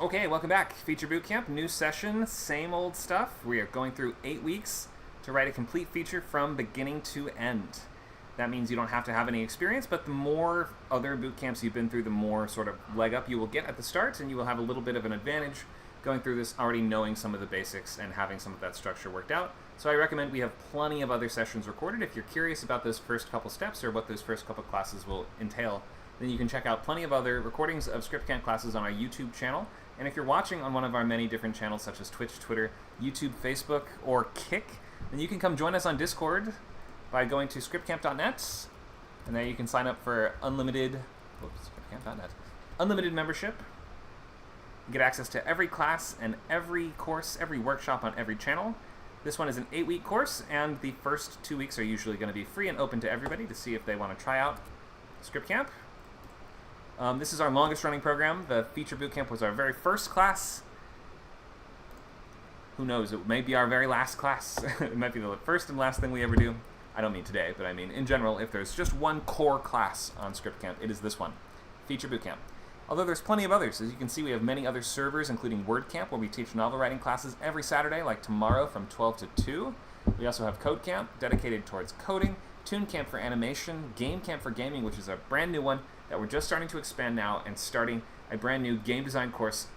Okay, welcome back. Feature Bootcamp, new session, same old stuff. We are going through 8 weeks to write a complete feature from beginning to end. That means you don't have to have any experience, but the more other bootcamps you've been through, the more sort of leg up you will get at the start, and you will have a little bit of an advantage going through this already knowing some of the basics and having some of that structure worked out. So I recommend we have plenty of other sessions recorded. If you're curious about those first couple steps or what those first couple classes will entail, then you can check out plenty of other recordings of ScriptCamp classes on our YouTube channel. And if you're watching on one of our many different channels such as Twitch, Twitter, YouTube, Facebook, or Kick, then you can come join us on Discord by going to scriptcamp.net, and there you can sign up for unlimited membership. You get access to every class and every course, every workshop on every channel. This one is an 8-week course, and the first 2 weeks are usually going to be free and open to everybody to see if they want to try out ScriptCamp. This is our longest running program. The Feature Bootcamp was our very first class. Who knows, it may be our very last class. It might be the first and last thing we ever do. I don't mean today, but I mean in general, if there's just one core class on ScriptCamp, it is this one, Feature Bootcamp. Although there's plenty of others. As you can see, we have many other servers, including WordCamp, where we teach novel writing classes every Saturday, like tomorrow from 12 to 2. We also have CodeCamp, dedicated towards coding, TuneCamp for animation, GameCamp for gaming, which is a brand new one that we're just starting to expand now, and starting a brand new game design course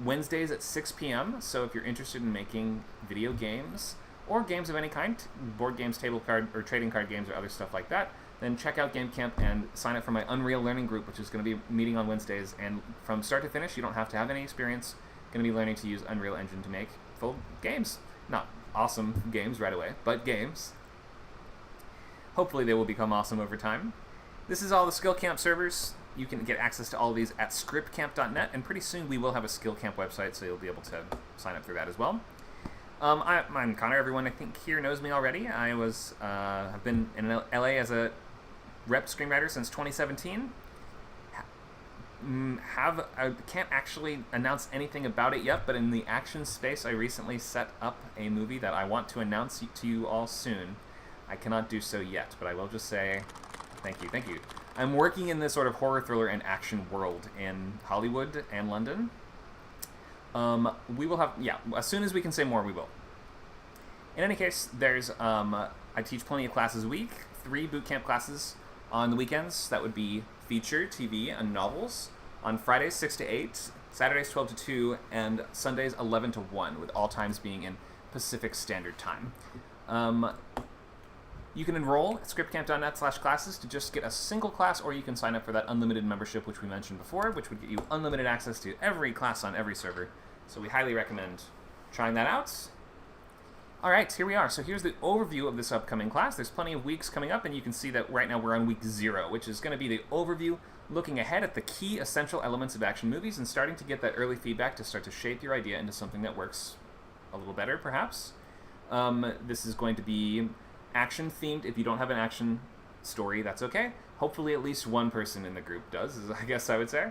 Wednesdays at 6 p.m. So if you're interested in making video games or games of any kind, board games, table card, or trading card games, or other stuff like that, then check out GameCamp and sign up for my Unreal Learning Group, which is going to be meeting on Wednesdays. And from start to finish, you don't have to have any experience. Going to be learning to use Unreal Engine to make full games. Not awesome games right away, but games. Hopefully they will become awesome over time. This is all the SkillCamp servers. You can get access to all of these at scriptcamp.net, and pretty soon we will have a SkillCamp website, so you'll be able to sign up through that as well. I'm Connor. Everyone I think here knows me already. I've been in LA as a rep screenwriter since 2017. I can't actually announce anything about it yet, but in the action space, I recently set up a movie that I want to announce to you all soon. I cannot do so yet, but I will just say thank you. I'm working in this sort of horror thriller and action world in Hollywood and London. We will have, as soon as we can say more, we will. In any case, there's, I teach plenty of classes a week, 3 bootcamp classes on the weekends. That would be feature, TV, and novels. On Fridays, 6 to 8, Saturdays, 12 to 2, and Sundays, 11 to 1, with all times being in Pacific Standard Time. You can enroll at scriptcamp.net/classes to just get a single class, or you can sign up for that unlimited membership, which we mentioned before, which would get you unlimited access to every class on every server. So we highly recommend trying that out. All right, here we are. So here's the overview of this upcoming class. There's plenty of weeks coming up, and you can see that right now we're on week 0, which is going to be the overview, looking ahead at the key essential elements of action movies and starting to get that early feedback to start to shape your idea into something that works a little better, perhaps. This is going to be action themed. If you don't have an action story, that's okay. Hopefully at least one person in the group does, I guess I would say.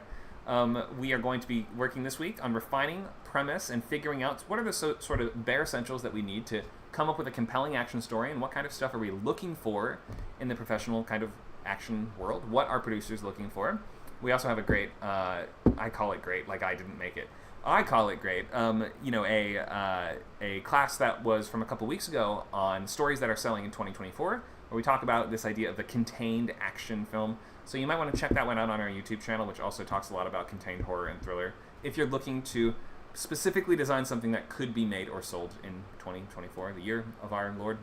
We are going to be working this week on refining premise and figuring out what are the sort of bare essentials that we need to come up with a compelling action story, and what kind of stuff are we looking for in the professional kind of action world. What are producers looking for? We also have a great, I call it great, like I didn't make it. I call it great. A class that was from a couple weeks ago on stories that are selling in 2024, where we talk about this idea of the contained action film. So you might want to check that one out on our YouTube channel, which also talks a lot about contained horror and thriller, if you're looking to specifically design something that could be made or sold in 2024, the year of our Lord.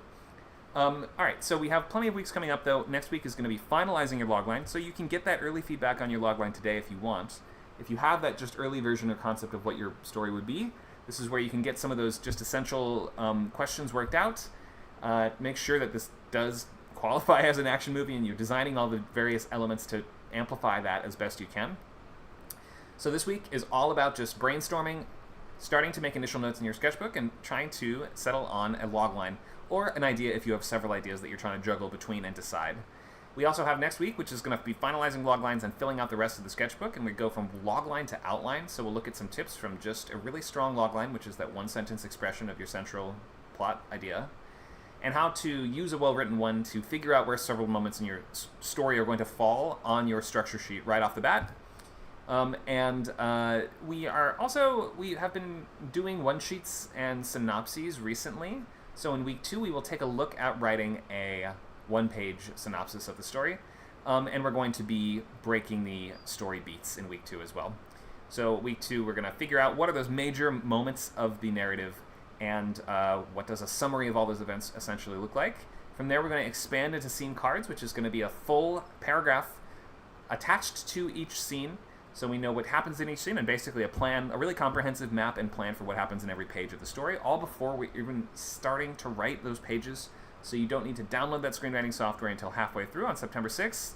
All right, so we have plenty of weeks coming up, though. Next week is going to be finalizing your logline, so you can get that early feedback on your logline today if you want. If you have that just early version or concept of what your story would be, this is where you can get some of those just essential questions worked out. Make sure that this does qualify as an action movie, and you're designing all the various elements to amplify that as best you can. So this week is all about just brainstorming, starting to make initial notes in your sketchbook, and trying to settle on a logline or an idea if you have several ideas that you're trying to juggle between and decide. We also have next week, which is going to be finalizing loglines and filling out the rest of the sketchbook, and we go from logline to outline. So we'll look at some tips from just a really strong logline, which is that one-sentence expression of your central plot idea, and how to use a well-written one to figure out where several moments in your story are going to fall on your structure sheet right off the bat. We have been doing one-sheets and synopses recently. So in week 2, we will take a look at writing a one-page synopsis of the story. And we're going to be breaking the story beats in week 2 as well. So week 2, we're going to figure out what are those major moments of the narrative and what does a summary of all those events essentially look like. From there, we're going to expand into scene cards, which is going to be a full paragraph attached to each scene, so we know what happens in each scene, and basically a really comprehensive map and plan for what happens in every page of the story, all before we're even starting to write those pages, so you don't need to download that screenwriting software until halfway through on September 6th.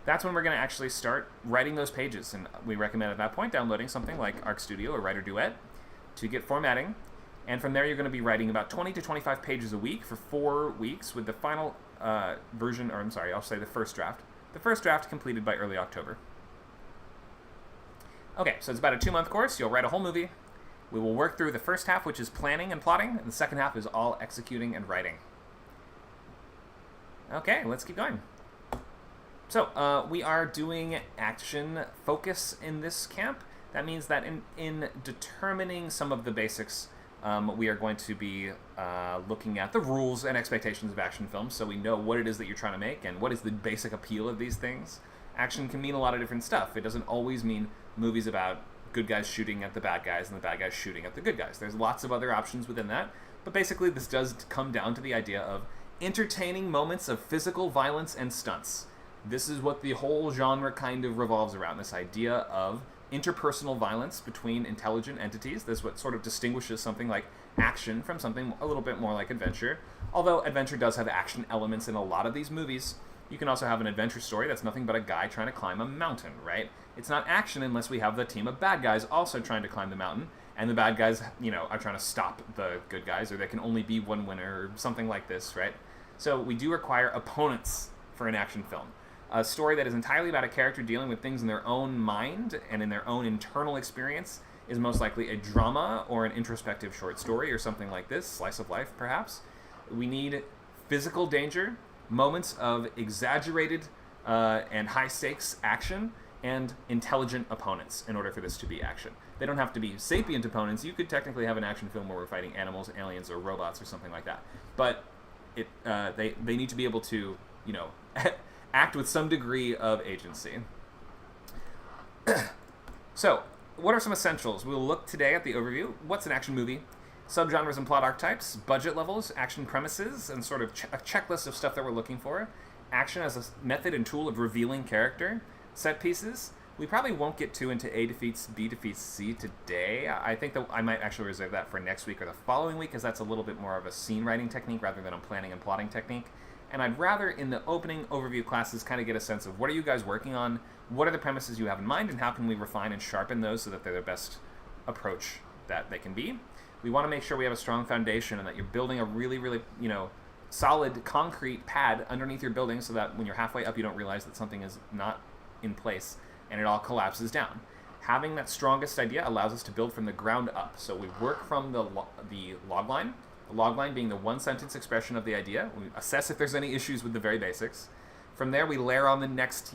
That's when we're going to actually start writing those pages, and we recommend at that point downloading something like Arc Studio or Writer Duet to get formatting. And from there, you're going to be writing about 20 to 25 pages a week for 4 weeks, with the final the first draft. The first draft completed by early October. Okay, so it's about a 2-month course. You'll write a whole movie. We will work through the first half, which is planning and plotting, and the second half is all executing and writing. Okay, let's keep going. So, we are doing action focus in this camp. That means that in determining some of the basics, we are going to be looking at the rules and expectations of action films, so we know what it is that you're trying to make and what is the basic appeal of these things. Action can mean a lot of different stuff. It doesn't always mean movies about good guys shooting at the bad guys and the bad guys shooting at the good guys. There's lots of other options within that, but basically this does come down to the idea of entertaining moments of physical violence and stunts. This is what the whole genre kind of revolves around, this idea of interpersonal violence between intelligent entities. That's what sort of distinguishes something like action from something a little bit more like adventure. Although adventure does have action elements in a lot of these movies, you can also have an adventure story that's nothing but a guy trying to climb a mountain, right? It's not action unless we have the team of bad guys also trying to climb the mountain, and the bad guys, are trying to stop the good guys, or there can only be one winner, or something like this, right? So we do require opponents for an action film. A story that is entirely about a character dealing with things in their own mind and in their own internal experience is most likely a drama or an introspective short story or something like this, slice of life perhaps. We need physical danger, moments of exaggerated and high stakes action, and intelligent opponents in order for this to be action. They don't have to be sapient opponents. You could technically have an action film where we're fighting animals, aliens, or robots or something like that. But they need to be able to, act with some degree of agency. So, what are some essentials? We'll look today at the overview. What's an action movie? Subgenres and plot archetypes, budget levels, action premises, and sort of a checklist of stuff that we're looking for. Action as a method and tool of revealing character. Set pieces. We probably won't get too into A defeats B defeats C today. I think that I might actually reserve that for next week or the following week, because that's a little bit more of a scene writing technique rather than a planning and plotting technique. And I'd rather, in the opening overview classes, kind of get a sense of what are you guys working on, what are the premises you have in mind, and how can we refine and sharpen those so that they're the best approach that they can be. We want to make sure we have a strong foundation and that you're building a really, really, solid concrete pad underneath your building so that when you're halfway up, you don't realize that something is not in place and it all collapses down. Having that strongest idea allows us to build from the ground up. So we work from the logline. The logline being the one-sentence expression of the idea. We assess if there's any issues with the very basics. From there, we layer on the next,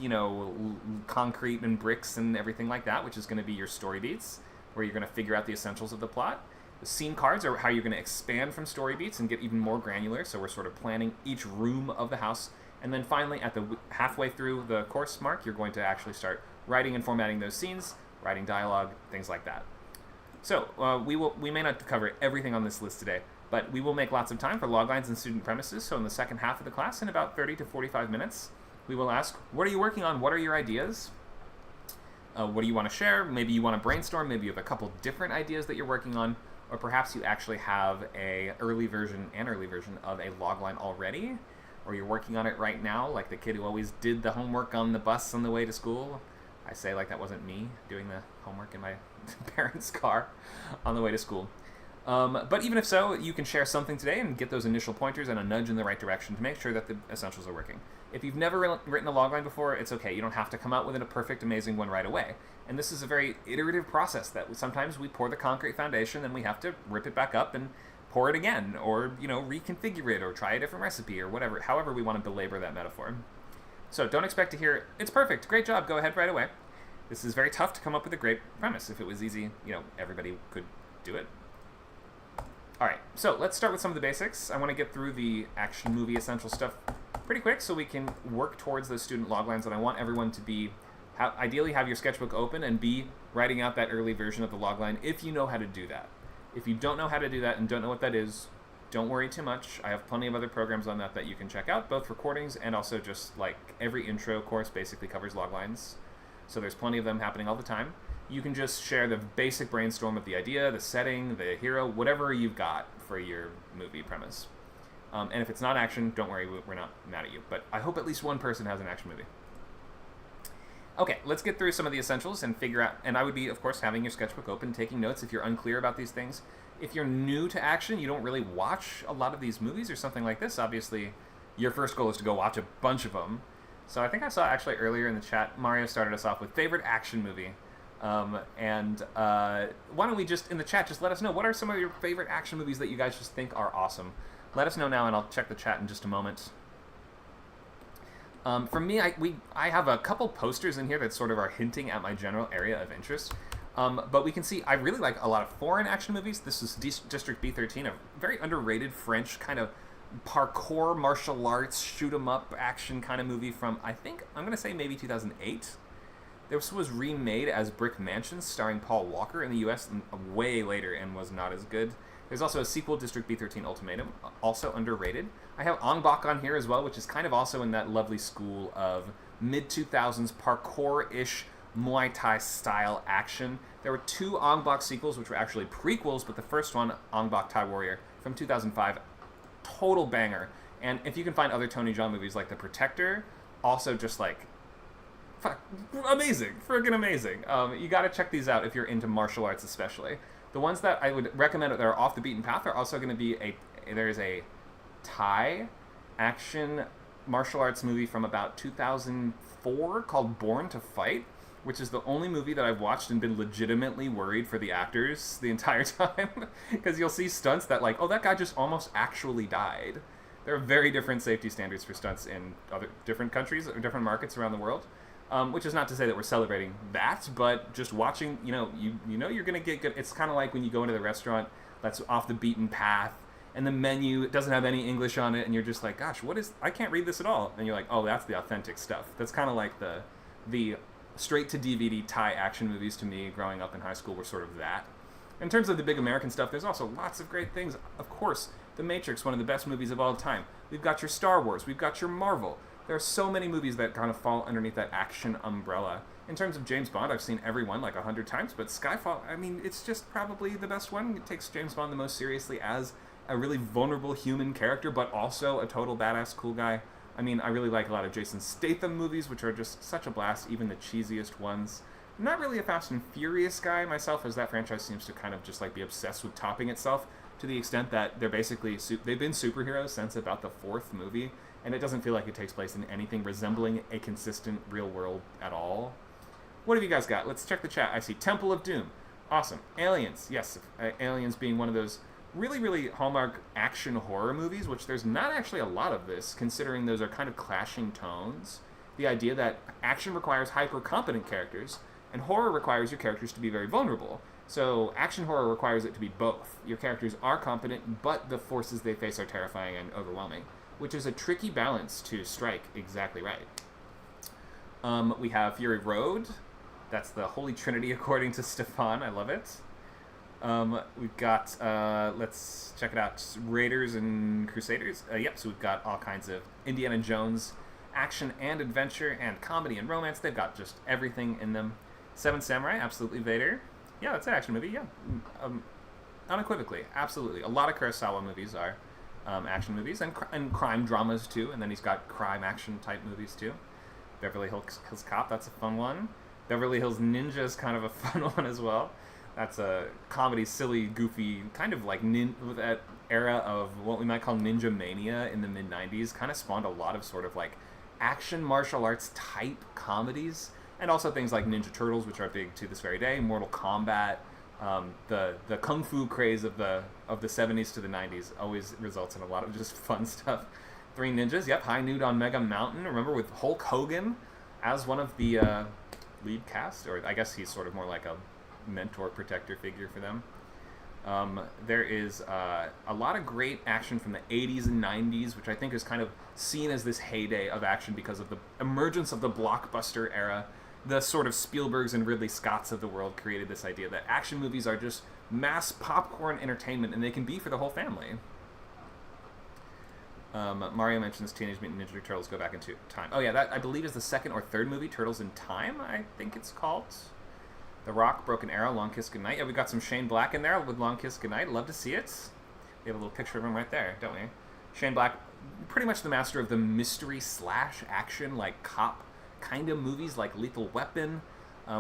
concrete and bricks and everything like that, which is going to be your story beats, where you're going to figure out the essentials of the plot. The scene cards are how you're going to expand from story beats and get even more granular, so we're sort of planning each room of the house. And then finally, at the halfway through the course mark, you're going to actually start writing and formatting those scenes, writing dialogue, things like that. So we may not cover everything on this list today, but we will make lots of time for loglines and student premises. So in the second half of the class, in about 30 to 45 minutes, we will ask, what are you working on? What are your ideas? What do you want to share? Maybe you want to brainstorm. Maybe you have a couple different ideas that you're working on. Or perhaps you actually have an early version of a logline already. Or you're working on it right now, like the kid who always did the homework on the bus on the way to school. I say like that wasn't me doing the homework in my parents' car on the way to school. But even if so, you can share something today and get those initial pointers and a nudge in the right direction to make sure that the essentials are working. If you've never written a logline before, it's okay. You don't have to come out with a perfect, amazing one right away. And this is a very iterative process that sometimes we pour the concrete foundation and we have to rip it back up and pour it again, or reconfigure it, or try a different recipe, or whatever, however we want to belabor that metaphor. So don't expect to hear, it's perfect, great job, go ahead right away. This is very tough to come up with a great premise. If it was easy, everybody could do it. All right, so let's start with some of the basics. I want to get through the action movie essential stuff pretty quick so we can work towards those student loglines, and I want everyone to be, ideally have your sketchbook open and be writing out that early version of the logline if you know how to do that. If you don't know how to do that and don't know what that is, don't worry too much. I have plenty of other programs on that you can check out, both recordings and also just like every intro course basically covers loglines. So there's plenty of them happening all the time. You can just share the basic brainstorm of the idea, the setting, the hero, whatever you've got for your movie premise. And if it's not action, don't worry, we're not mad at you. But I hope at least one person has an action movie. Okay, let's get through some of the essentials and figure out, and I would be, of course, having your sketchbook open, taking notes if you're unclear about these things. If you're new to action, you don't really watch a lot of these movies or something like this, obviously, your first goal is to go watch a bunch of them. So I think I saw actually earlier in the chat, Mario started us off with favorite action movie. Why don't we just, in the chat, just let us know, what are some of your favorite action movies that you guys just think are awesome? Let us know now, and I'll check the chat in just a moment. For me, I have a couple posters in here that sort of are hinting at my general area of interest. But we can see I really like a lot of foreign action movies. This is District B13, a very underrated French kind of parkour, martial arts, shoot 'em up action kind of movie from, I think, I'm going to say maybe 2008. This was remade as Brick Mansion, starring Paul Walker in the US way later and was not as good. There's also a sequel, District B13 Ultimatum, also underrated. I have Ong Bak on here as well, which is kind of also in that lovely school of mid-2000s parkour-ish Muay Thai style action. There were two Ong Bak sequels, which were actually prequels, but the first one, Ong Bak Thai Warrior, from 2005, total banger. And if you can find other Tony Jaa movies like The Protector, also just like, amazing, friggin' amazing. You gotta check these out if you're into martial arts especially. The ones that I would recommend that are off the beaten path are also going to be there's a Thai action martial arts movie from about 2004 called Born to Fight, which is the only movie that I've watched and been legitimately worried for the actors the entire time, because you'll see stunts that like, oh, that guy just almost actually died. There are very different safety standards for stunts in other different countries or different markets around the world. Which is not to say that we're celebrating that, but just watching, you know you're going to get good. It's kind of like when you go into the restaurant that's off the beaten path, and the menu doesn't have any English on it, and you're just like, gosh, I can't read this at all. And you're like, oh, that's the authentic stuff. That's kind of like the straight-to-DVD Thai action movies to me growing up in high school were sort of that. In terms of the big American stuff, there's also lots of great things. Of course, The Matrix, one of the best movies of all time. We've got your Star Wars. We've got your Marvel. There are so many movies that kind of fall underneath that action umbrella. In terms of James Bond, I've seen every one like 100 times, but Skyfall, I mean, it's just probably the best one. It takes James Bond the most seriously as a really vulnerable human character, but also a total badass cool guy. I mean, I really like a lot of Jason Statham movies, which are just such a blast, even the cheesiest ones. I'm not really a Fast and Furious guy myself, as that franchise seems to kind of just like be obsessed with topping itself to the extent that they're basically, they've been superheroes since about the fourth movie. And it doesn't feel like it takes place in anything resembling a consistent real world at all. What have you guys got? Let's check the chat. I see Temple of Doom. Awesome. Aliens. Yes, Aliens being one of those really, really hallmark action horror movies, which there's not actually a lot of this, considering those are kind of clashing tones. The idea that action requires hyper-competent characters, and horror requires your characters to be very vulnerable. So action horror requires it to be both. Your characters are competent, but the forces they face are terrifying and overwhelming, which is a tricky balance to strike exactly right. We have Fury Road. That's the Holy Trinity according to Stefan. I love it. We've got, let's check it out, Raiders and Crusaders. Yep, so we've got all kinds of Indiana Jones action and adventure and comedy and romance. They've got just everything in them. Seven Samurai, absolutely Vader. Yeah, that's an action movie, yeah. Unequivocally, absolutely. A lot of Kurosawa movies are action movies, and crime dramas too, and then he's got crime action type movies too. Beverly Hills Cop, that's a fun one. Beverly Hills Ninja is kind of a fun one as well. That's a comedy, silly, goofy, kind of like that era of what we might call ninja mania in the mid-90s, kind of spawned a lot of sort of like action martial arts type comedies, and also things like Ninja Turtles, which are big to this very day, Mortal Kombat. The kung fu craze of the 70s to the 90s always results in a lot of just fun stuff. Three Ninjas, yep, High Noon on Mega Mountain. Remember with Hulk Hogan as one of the lead cast, or I guess he's sort of more like a mentor protector figure for them. There is a lot of great action from the 80s and 90s, which I think is kind of seen as this heyday of action because of the emergence of the blockbuster era. The sort of Spielbergs and Ridley Scotts of the world created this idea that action movies are just mass popcorn entertainment, and they can be for the whole family. Mario mentions Teenage Mutant Ninja Turtles Go Back into Time. Oh yeah, that I believe is the second or third movie, Turtles in Time, I think it's called. The Rock, Broken Arrow, Long Kiss Goodnight. Yeah, we got some Shane Black in there with Long Kiss Goodnight. Love to see it. We have a little picture of him right there, don't we? Shane Black, pretty much the master of the mystery slash action, like cop kind of movies like Lethal Weapon.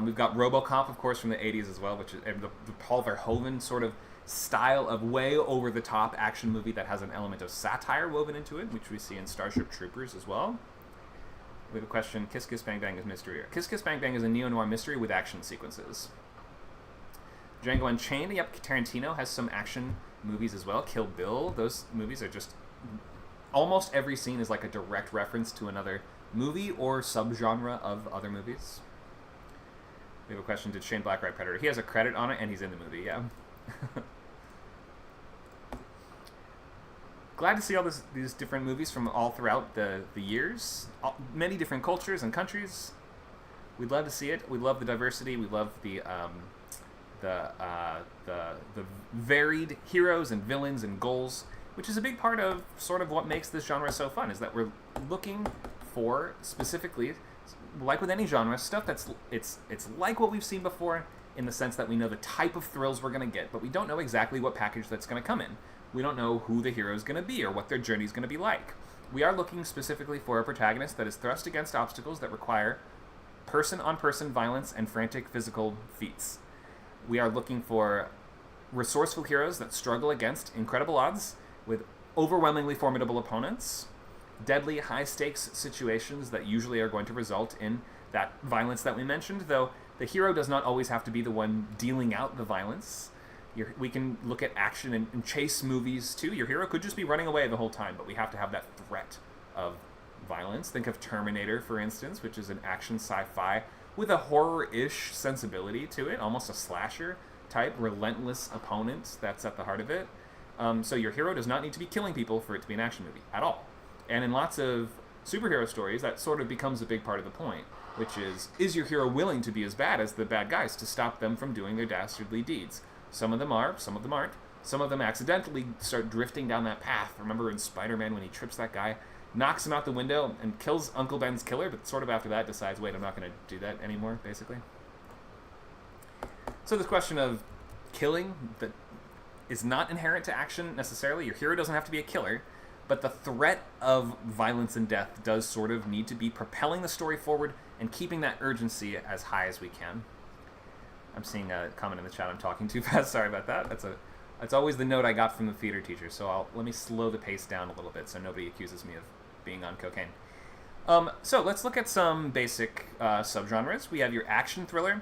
We've got RoboCop, of course, from the 80s as well, which is the Paul Verhoeven sort of style of way over-the-top action movie that has an element of satire woven into it, which we see in Starship Troopers as well. We have a question, Kiss Kiss Bang Bang is mystery. Kiss Kiss Bang Bang is a neo-noir mystery with action sequences. Django Unchained, yep, Tarantino has some action movies as well. Kill Bill, those movies are just... Almost every scene is like a direct reference to another movie or subgenre of other movies. We have a question, did Shane Black write Predator? He has a credit on it, and he's in the movie, yeah. Glad to see all these different movies from all throughout the years. Many different cultures and countries. We'd love to see it. We love the diversity. We love the varied heroes and villains and goals, which is a big part of sort of what makes this genre so fun, is that we're looking for, specifically, like with any genre, stuff that's it's like what we've seen before, in the sense that we know the type of thrills we're going to get, but we don't know exactly what package that's going to come in. We don't know who the hero is going to be or what their journey is going to be like. We are looking specifically for a protagonist that is thrust against obstacles that require person-on-person violence and frantic physical feats. We are looking for resourceful heroes that struggle against incredible odds with overwhelmingly formidable opponents, deadly high-stakes situations that usually are going to result in that violence that we mentioned, though the hero does not always have to be the one dealing out the violence. We can look at action and chase movies too. Your hero could just be running away the whole time, but we have to have that threat of violence. Think of Terminator, for instance, which is an action sci-fi with a horror-ish sensibility to it, almost a slasher type, relentless opponent that's at the heart of it. So your hero does not need to be killing people for it to be an action movie at all. And in lots of superhero stories, that sort of becomes a big part of the point, which is your hero willing to be as bad as the bad guys to stop them from doing their dastardly deeds? Some of them are, some of them aren't. Some of them accidentally start drifting down that path. Remember in Spider-Man when he trips that guy, knocks him out the window, and kills Uncle Ben's killer, but sort of after that decides, wait, I'm not going to do that anymore, basically. So this question of killing that is not inherent to action necessarily. Your hero doesn't have to be a killer, but the threat of violence and death does sort of need to be propelling the story forward and keeping that urgency as high as we can. I'm seeing a comment in the chat. I'm talking too fast. Sorry about that. That's always the note I got from the theater teacher. So let me slow the pace down a little bit so nobody accuses me of being on cocaine. So let's look at some basic subgenres. We have your action thriller.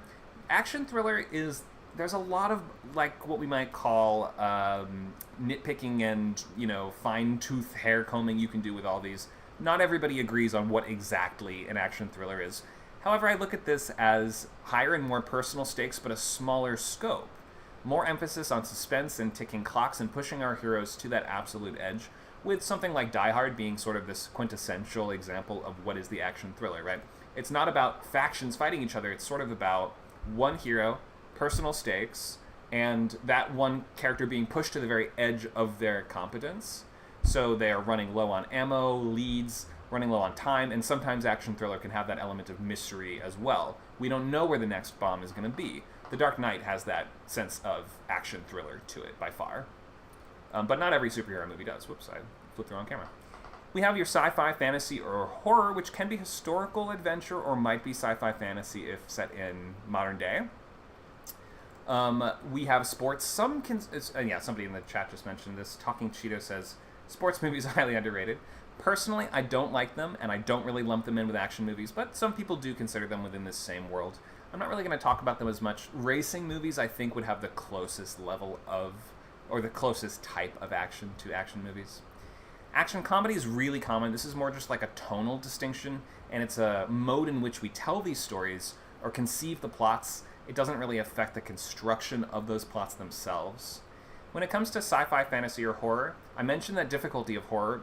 Action thriller is, there's a lot of like what we might call nitpicking and fine-tooth hair combing you can do with all these. Not everybody agrees on what exactly an action thriller is. However, I look at this as higher and more personal stakes, but a smaller scope. More emphasis on suspense and ticking clocks and pushing our heroes to that absolute edge, with something like Die Hard being sort of this quintessential example of what is the action thriller, right? It's not about factions fighting each other. It's sort of about one hero, personal stakes, and that one character being pushed to the very edge of their competence. So they are running low on ammo, leads, running low on time, and sometimes action thriller can have that element of mystery as well. We don't know where the next bomb is going to be. The Dark Knight has that sense of action thriller to it by far. But not every superhero movie does. Whoops, I flipped the wrong camera. We have your sci-fi, fantasy, or horror, which can be historical adventure or might be sci-fi fantasy if set in modern day. We have sports. Somebody in the chat just mentioned this. Talking Cheeto says, sports movies are highly underrated. Personally, I don't like them, and I don't really lump them in with action movies, but some people do consider them within this same world. I'm not really going to talk about them as much. Racing movies, I think, would have the closest level of, or the closest type of action to action movies. Action comedy is really common. This is more just like a tonal distinction, and it's a mode in which we tell these stories or conceive the plots, it doesn't really affect the construction of those plots themselves. When it comes to sci-fi, fantasy, or horror, I mentioned that difficulty of horror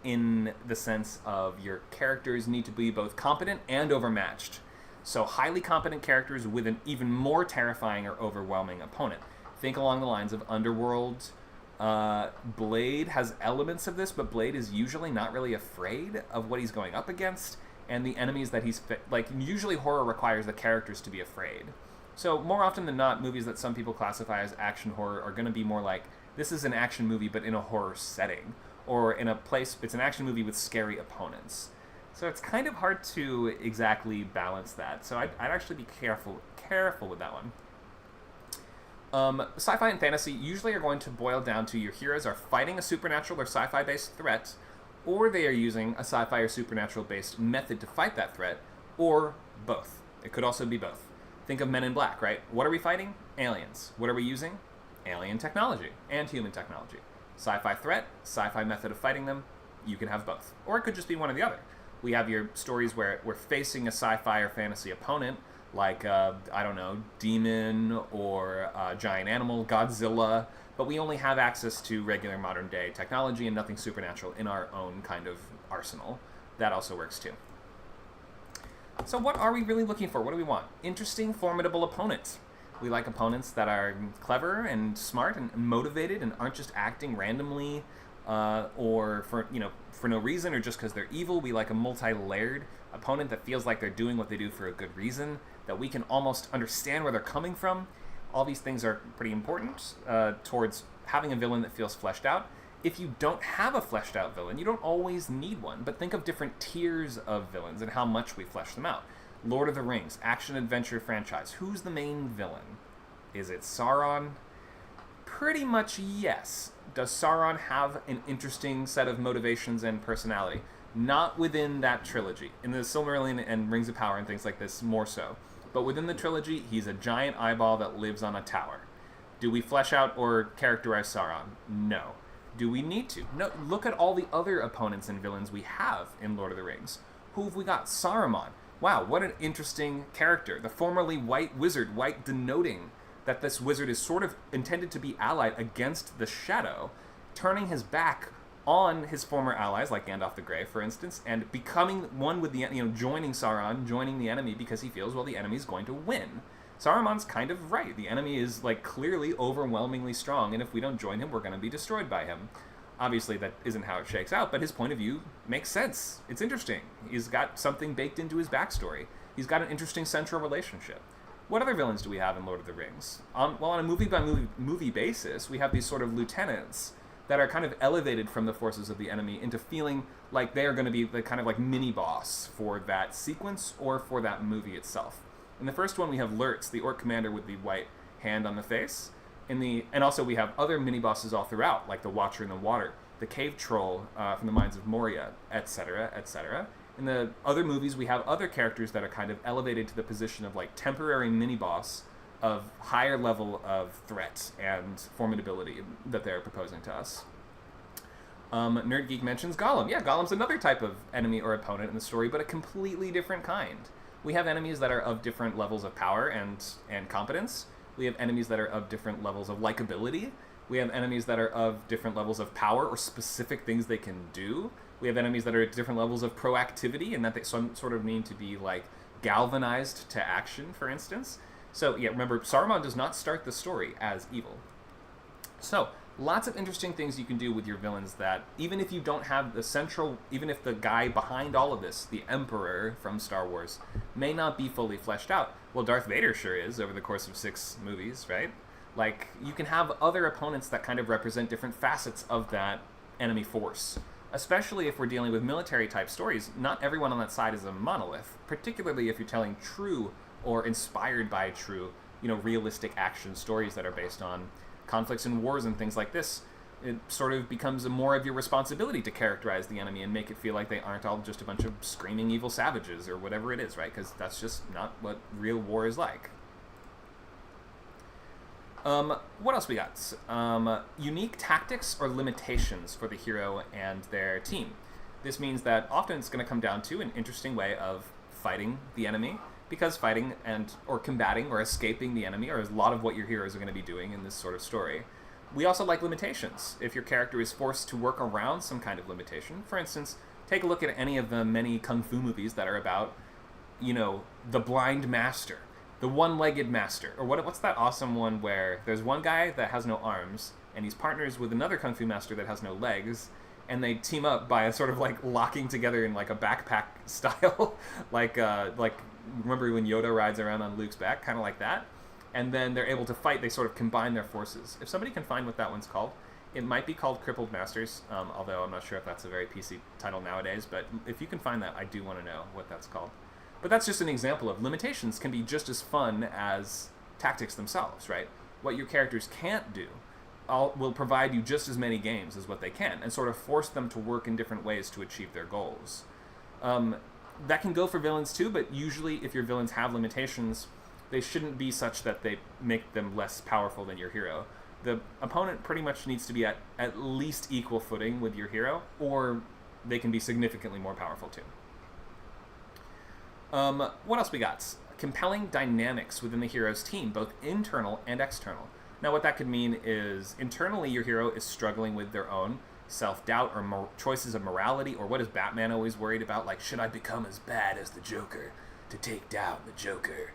in the sense of your characters need to be both competent and overmatched. So highly competent characters with an even more terrifying or overwhelming opponent. Think along the lines of Underworld. Blade has elements of this, but Blade is usually not really afraid of what he's going up against, and the enemies that he's... usually horror requires the characters to be afraid. So more often than not, movies that some people classify as action horror are going to be more like, this is an action movie but in a horror setting, or in a place, it's an action movie with scary opponents. So it's kind of hard to exactly balance that. So I'd actually be careful with that one. Sci-fi and fantasy usually are going to boil down to your heroes are fighting a supernatural or sci-fi based threat, or they are using a sci-fi or supernatural based method to fight that threat, or both. It could also be both. Think of Men in Black, right? What are we fighting? Aliens. What are we using? Alien technology and human technology. Sci-fi threat, sci-fi method of fighting them, you can have both. Or it could just be one or the other. We have your stories where we're facing a sci-fi or fantasy opponent, like, demon or giant animal, Godzilla, but we only have access to regular modern day technology and nothing supernatural in our own kind of arsenal. That also works too. So what are we really looking for? What do we want? Interesting, formidable opponents. We like opponents that are clever and smart and motivated and aren't just acting randomly or for no reason or just because they're evil. We like a multi-layered opponent that feels like they're doing what they do for a good reason, that we can almost understand where they're coming from. All these things are pretty important towards having a villain that feels fleshed out. If you don't have a fleshed out villain, you don't always need one, but think of different tiers of villains and how much we flesh them out. Lord of the Rings, action-adventure franchise. Who's the main villain? Is it Sauron? Pretty much yes. Does Sauron have an interesting set of motivations and personality? Not within that trilogy. In the Silmarillion and Rings of Power and things like this, more so. But within the trilogy, he's a giant eyeball that lives on a tower. Do we flesh out or characterize Sauron? No. Do we need to? No. Look at all the other opponents and villains we have in Lord of the Rings. Who have we got? Saruman. Wow, what an interesting character. The formerly white wizard, white denoting that this wizard is sort of intended to be allied against the Shadow, turning his back on his former allies, like Gandalf the Grey, for instance, and becoming one with the, joining Sauron, joining the enemy because he feels, well, the enemy's going to win. Saruman's kind of right. The enemy is, clearly overwhelmingly strong, and if we don't join him, we're going to be destroyed by him. Obviously, that isn't how it shakes out, but his point of view makes sense. It's interesting. He's got something baked into his backstory. He's got an interesting central relationship. What other villains do we have in Lord of the Rings? On a movie-by-movie basis, we have these sort of lieutenants that are kind of elevated from the forces of the enemy into feeling like they are going to be the kind of mini-boss for that sequence or for that movie itself. In the first one, we have Lurtz, the orc commander with the white hand on the face. And also we have other mini-bosses all throughout, like the Watcher in the Water, the Cave Troll from the Mines of Moria, etc., etc. In the other movies, we have other characters that are kind of elevated to the position of temporary mini-boss of higher level of threat and formidability that they're proposing to us. Nerd Geek mentions Gollum. Yeah, Gollum's another type of enemy or opponent in the story, but a completely different kind. We have enemies that are of different levels of power and competence. We have enemies that are of different levels of likability. We have enemies that are of different levels of power or specific things they can do. We have enemies that are at different levels of proactivity and that they sort of mean to be galvanized to action, for instance. So yeah, remember, Saruman does not start the story as evil. So lots of interesting things you can do with your villains that even if you don't have even if the guy behind all of this, the Emperor from Star Wars, may not be fully fleshed out. Well, Darth Vader sure is over the course of 6 movies, right? You can have other opponents that kind of represent different facets of that enemy force. Especially if we're dealing with military-type stories, not everyone on that side is a monolith, particularly if you're telling true or inspired by true, realistic action stories that are based on conflicts and wars and things like this. It sort of becomes more of your responsibility to characterize the enemy and make it feel like they aren't all just a bunch of screaming evil savages or whatever it is, right? Because that's just not what real war is like. What else we got? Unique tactics or limitations for the hero and their team. This means that often it's going to come down to an interesting way of fighting the enemy because fighting or combating or escaping the enemy are a lot of what your heroes are going to be doing in this sort of story. We also like limitations. If your character is forced to work around some kind of limitation, for instance, take a look at any of the many kung fu movies that are about, the blind master, the one-legged master, or what's that awesome one where there's one guy that has no arms, and he's partners with another kung fu master that has no legs, and they team up by a sort of like locking together in like a backpack style, like remember when Yoda rides around on Luke's back, kind of like that, and then they're able to fight. They sort of combine their forces. If somebody can find what that one's called, it might be called Crippled Masters, although I'm not sure if that's a very PC title nowadays, but if you can find that, I do want to know what that's called. But that's just an example of limitations can be just as fun as tactics themselves, right? What your characters can't do will provide you just as many games as what they can, and sort of force them to work in different ways to achieve their goals. That can go for villains too, but usually if your villains have limitations, they shouldn't be such that they make them less powerful than your hero. The opponent pretty much needs to be at least equal footing with your hero, or they can be significantly more powerful too. What else we got? Compelling dynamics within the hero's team, both internal and external. Now what that could mean is internally your hero is struggling with their own self-doubt or choices of morality, or what is Batman always worried about, like, should I become as bad as the Joker to take down the Joker?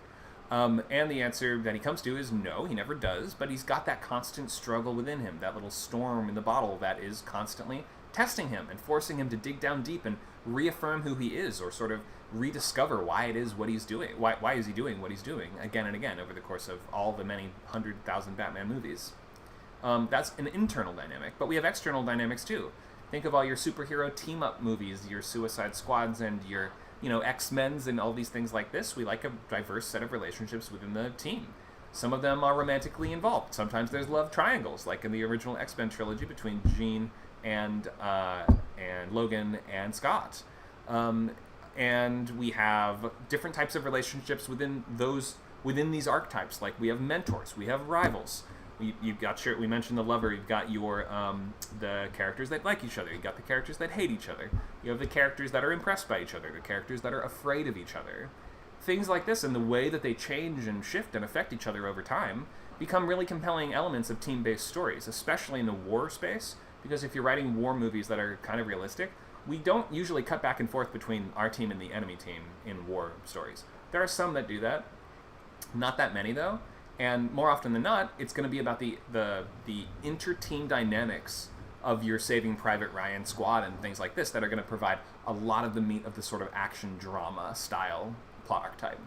And the answer that he comes to is no, he never does, but he's got that constant struggle within him, that little storm in the bottle that is constantly testing him and forcing him to dig down deep and reaffirm who he is, or sort of rediscover why it is what he's doing. Why is he doing what he's doing again and again over the course of all the many 100,000 Batman movies. That's an internal dynamic, but we have external dynamics too. Think of all your superhero team-up movies, your Suicide Squads and your X-Men's and all these things like this. We like a diverse set of relationships within the team. Some of them are romantically involved. Sometimes there's love triangles, like in the original X-Men trilogy between Jean and Logan and Scott. And we have different types of relationships within these archetypes. Like we have mentors, we have rivals. We mentioned the lover. You've got the characters that like each other. You've got the characters that hate each other. You have the characters that are impressed by each other. The characters that are afraid of each other. Things like this, and the way that they change and shift and affect each other over time, become really compelling elements of team-based stories, especially in the war space. Because if you're writing war movies that are kind of realistic, we don't usually cut back and forth between our team and the enemy team in war stories. There are some that do that. Not that many, though. And more often than not, it's going to be about the inter-team dynamics of your Saving Private Ryan squad and things like this that are going to provide a lot of the meat of the sort of action drama style plot archetype.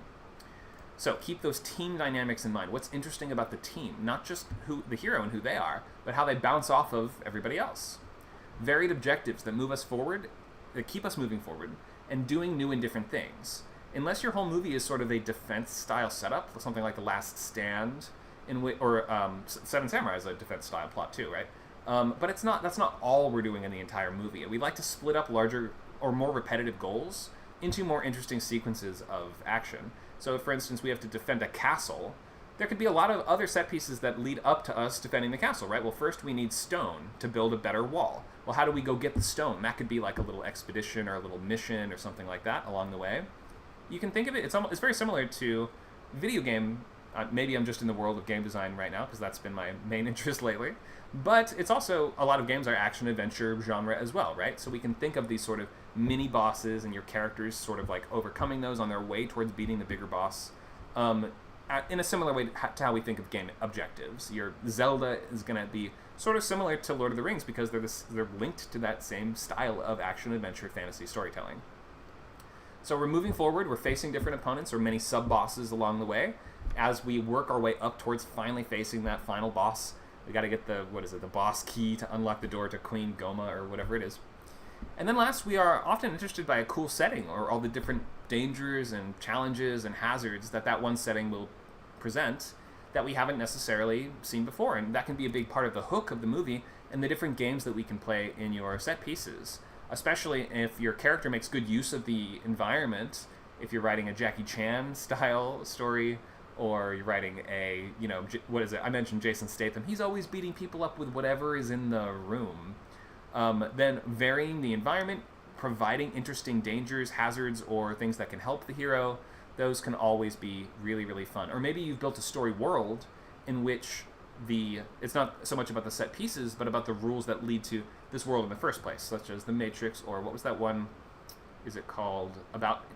So keep those team dynamics in mind. What's interesting about the team, not just who the hero and who they are, but how they bounce off of everybody else. Varied objectives that move us forward, that keep us moving forward, and doing new and different things. Unless your whole movie is sort of a defense-style setup, something like The Last Stand, or Seven Samurai is a defense-style plot too, right? But that's not all we're doing in the entire movie. We like to split up larger or more repetitive goals into more interesting sequences of action. So, for instance, we have to defend a castle. There could be a lot of other set pieces that lead up to us defending the castle, right? Well, first we need stone to build a better wall. Well, how do we go get the stone? That could be like a little expedition or a little mission or something like that along the way. You can think of it, it's very similar to video game. Maybe I'm just in the world of game design right now because that's been my main interest lately. But it's also, a lot of games are action-adventure genre as well, right? So we can think of these sort of mini-bosses and your characters sort of like overcoming those on their way towards beating the bigger boss in a similar way to how we think of game objectives. Your Zelda is going to be sort of similar to Lord of the Rings because they're linked to that same style of action-adventure fantasy storytelling. So we're moving forward, we're facing different opponents or many sub-bosses along the way. As we work our way up towards finally facing that final boss, we got to get the boss key to unlock the door to Queen Goma or whatever it is. And then last, we are often interested by a cool setting or all the different dangers and challenges and hazards that one setting will present that we haven't necessarily seen before. And that can be a big part of the hook of the movie and the different games that we can play in your set pieces. Especially if your character makes good use of the environment, if you're writing a Jackie Chan style story, or you're writing I mentioned Jason Statham, he's always beating people up with whatever is in the room. Then varying the environment, providing interesting dangers, hazards, or things that can help the hero, those can always be really, really fun. Or maybe you've built a story world in which it's not so much about the set pieces, but about the rules that lead to this world in the first place, such as The Matrix, or what was that one, is it called, about,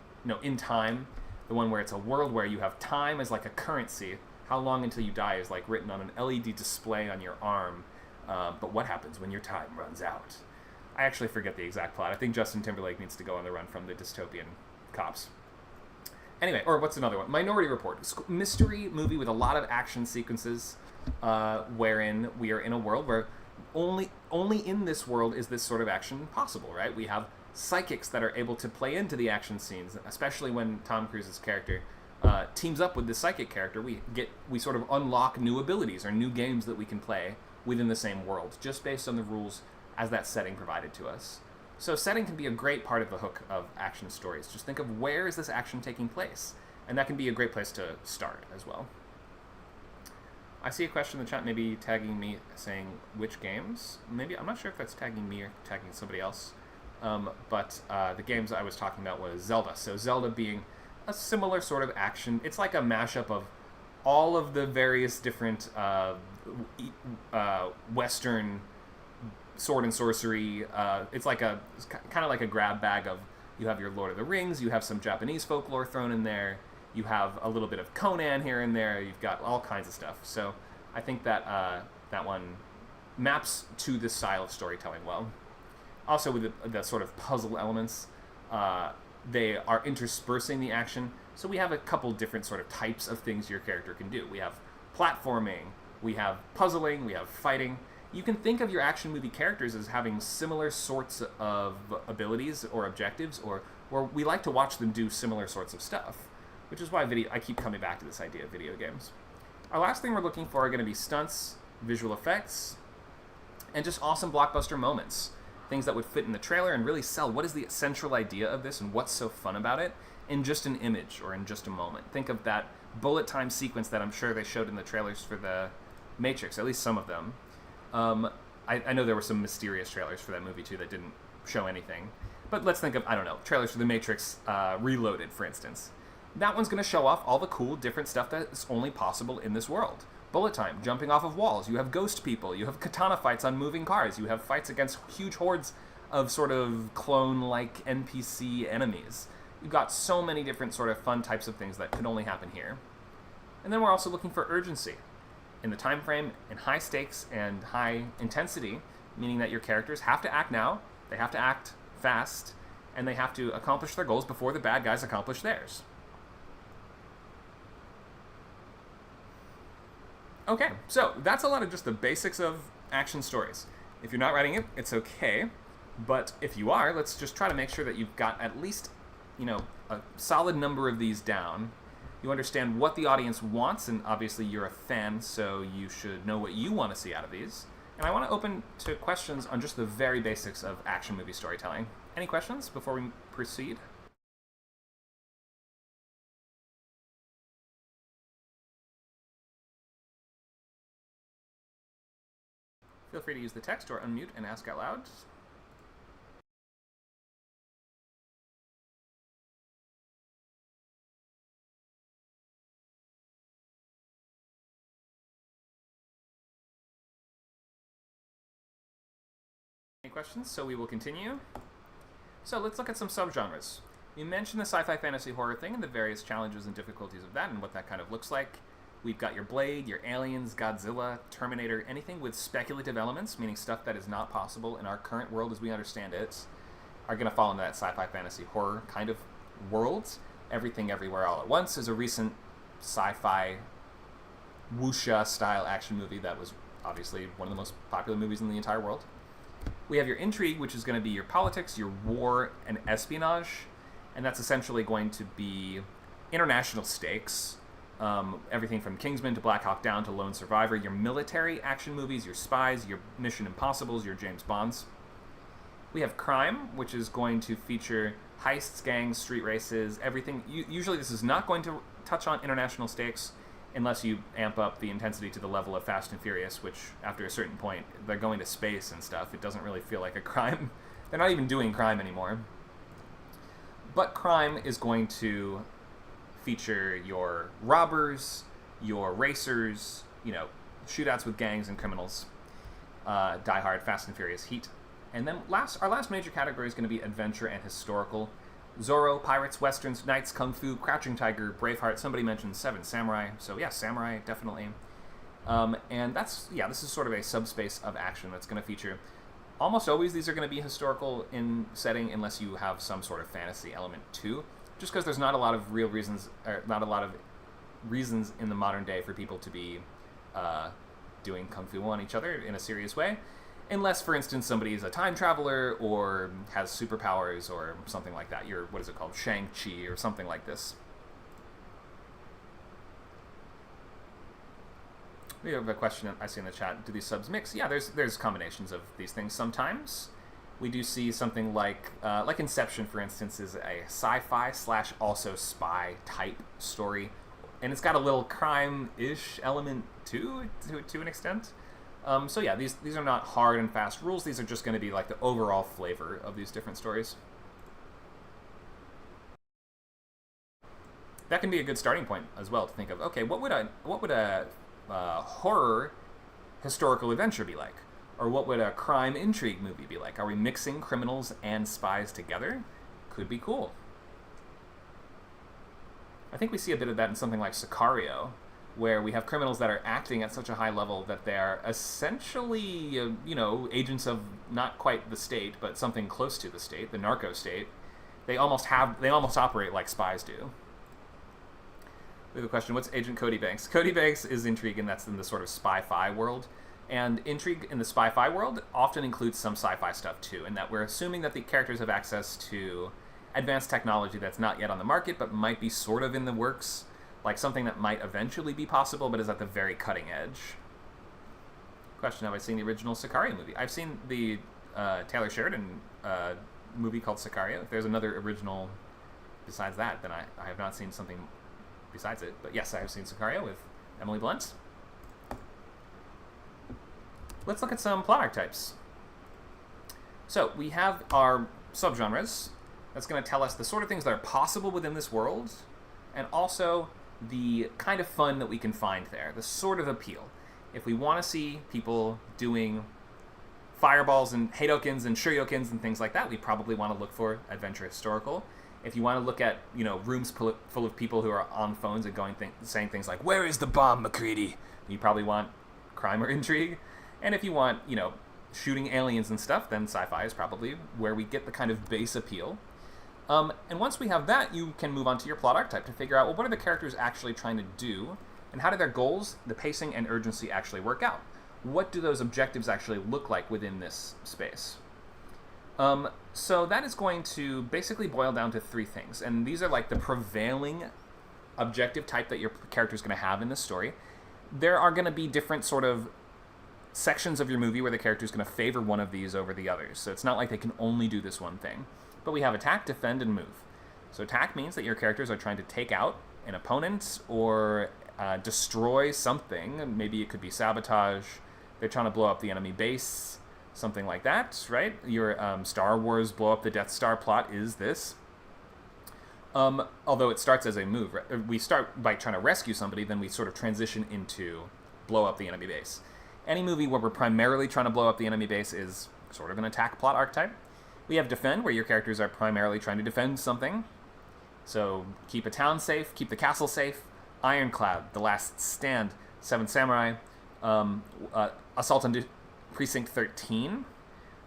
In Time, the one where it's a world where you have time as like a currency. How long until you die is like written on an LED display on your arm, but what happens when your time runs out? I actually forget the exact plot. I think Justin Timberlake needs to go on the run from the dystopian cops. Anyway, or what's another one? Minority Report. Mystery movie with a lot of action sequences, wherein we are in a world where only in this world is this sort of action possible, right? We have psychics that are able to play into the action scenes, especially when Tom Cruise's character teams up with the psychic character. We sort of unlock new abilities or new games that we can play within the same world, just based on the rules as that setting provided to us. So setting can be a great part of the hook of action stories. Just think of where is this action taking place, and that can be a great place to start as well. I see a question in the chat, maybe tagging me, saying which games. Maybe, I'm not sure if that's tagging me or tagging somebody else. But the games I was talking about was Zelda. So Zelda being a similar sort of action. It's like a mashup of all of the various different Western sword and sorcery. It's kind of like a grab bag of, you have your Lord of the Rings, you have some Japanese folklore thrown in there, you have a little bit of Conan here and there, you've got all kinds of stuff. So I think that that one maps to this style of storytelling well. Also with the sort of puzzle elements, they are interspersing the action. So we have a couple different sort of types of things your character can do. We have platforming, we have puzzling, we have fighting. You can think of your action movie characters as having similar sorts of abilities or objectives, or we like to watch them do similar sorts of stuff, which is why I keep coming back to this idea of video games. Our last thing we're looking for are going to be stunts, visual effects, and just awesome blockbuster moments. Things that would fit in the trailer and really sell what is the central idea of this and what's so fun about it in just an image or in just a moment. Think of that bullet time sequence that I'm sure they showed in the trailers for The Matrix, at least some of them. I know there were some mysterious trailers for that movie too that didn't show anything. But let's think of, I don't know, trailers for The Matrix Reloaded, for instance. That one's going to show off all the cool, different stuff that's only possible in this world. Bullet time, jumping off of walls, you have ghost people, you have katana fights on moving cars, you have fights against huge hordes of sort of clone-like NPC enemies. You've got so many different sort of fun types of things that could only happen here. And then we're also looking for urgency in the time frame, in high stakes and high intensity, meaning that your characters have to act now, they have to act fast, and they have to accomplish their goals before the bad guys accomplish theirs. Okay, so that's a lot of just the basics of action stories. If you're not writing it, it's okay, but if you are, let's just try to make sure that you've got at least, a solid number of these down. You understand what the audience wants, and obviously you're a fan, so you should know what you want to see out of these. And I want to open to questions on just the very basics of action movie storytelling. Any questions before we proceed? Feel free to use the text or unmute and ask out loud. Any questions? So we will continue. So let's look at some subgenres. We mentioned the sci-fi fantasy horror thing and the various challenges and difficulties of that and what that kind of looks like. We've got your Blade, your Aliens, Godzilla, Terminator, anything with speculative elements, meaning stuff that is not possible in our current world as we understand it, are going to fall into that sci-fi fantasy horror kind of world. Everything Everywhere All at Once is a recent sci-fi wuxia style action movie that was obviously one of the most popular movies in the entire world. We have your intrigue, which is going to be your politics, your war, and espionage, and that's essentially going to be international stakes. Everything from Kingsman to Black Hawk Down to Lone Survivor, your military action movies, your spies, your Mission Impossibles, your James Bonds. We have crime, which is going to feature heists, gangs, street races, everything. Usually this is not going to touch on international stakes unless you amp up the intensity to the level of Fast and Furious, which after a certain point, they're going to space and stuff. It doesn't really feel like a crime. They're not even doing crime anymore. But crime is going to feature your robbers, your racers, shootouts with gangs and criminals, Die Hard, Fast and Furious, Heat. And then our last major category is going to be adventure and historical. Zorro, pirates, westerns, knights, kung fu, Crouching Tiger, Braveheart. Somebody mentioned Seven Samurai, so yeah, samurai definitely. And this is sort of a subspace of action that's going to feature. Almost always these are going to be historical in setting, unless you have some sort of fantasy element too. Just because there's not a lot of real reasons, or not a lot of reasons in the modern day for people to be doing kung fu on each other in a serious way. Unless, for instance, somebody is a time traveler or has superpowers or something like that. You're, what is it called, Shang-Chi or something like this. We have a question I see in the chat. Do these subs mix? Yeah, there's combinations of these things. Sometimes we do see something like Inception, for instance, is a sci-fi / also spy type story, and it's got a little crime-ish element too, to an extent. So yeah, these are not hard and fast rules. These are just going to be like the overall flavor of these different stories. That can be a good starting point as well to think of. Okay, what would a horror historical adventure be like? Or what would a crime intrigue movie be like? Are we mixing criminals and spies together? Could be cool. I think we see a bit of that in something like Sicario, where we have criminals that are acting at such a high level that they're essentially, agents of not quite the state, but something close to the state, the narco state. They almost operate like spies do. We have a question, what's Agent Cody Banks? Cody Banks is intrigue, and that's in the sort of spy-fi world. And intrigue in the spy-fi world often includes some sci-fi stuff too, in that we're assuming that the characters have access to advanced technology that's not yet on the market, but might be sort of in the works, like something that might eventually be possible, but is at the very cutting edge. Question, have I seen the original Sicario movie? I've seen the Taylor Sheridan movie called Sicario. If there's another original besides that, then I have not seen something besides it. But yes, I have seen Sicario with Emily Blunt. Let's look at some plot archetypes. So we have our subgenres. That's going to tell us the sort of things that are possible within this world, and also the kind of fun that we can find there, the sort of appeal. If we want to see people doing fireballs and haidokens and shoryokens and things like that, we probably want to look for adventure historical. If you want to look at, rooms full of people who are on phones and saying things like, "Where is the bomb, MacReady?" You probably want crime or intrigue. And if you want, shooting aliens and stuff, then sci-fi is probably where we get the kind of base appeal. And once we have that, you can move on to your plot archetype to figure out, well, what are the characters actually trying to do, and how do their goals, the pacing, and urgency actually work out? What do those objectives actually look like within this space? So that is going to basically boil down to three things, and these are like the prevailing objective type that your character is going to have in this story. There are going to be different sort of sections of your movie where the character is going to favor one of these over the others, so it's not like they can only do this one thing. But we have attack, defend, and move. So attack means that your characters are trying to take out an opponent or destroy something. Maybe it could be sabotage. They're trying to blow up the enemy base, something like that, right? Your Star Wars blow up the Death Star plot is this. Although it starts as a move. Right? We start by trying to rescue somebody, then we sort of transition into blow up the enemy base. Any movie where we're primarily trying to blow up the enemy base is sort of an attack plot archetype. We have defend, where your characters are primarily trying to defend something. So keep a town safe, keep the castle safe. Ironclad, The Last Stand, Seven Samurai, Assault on Precinct 13.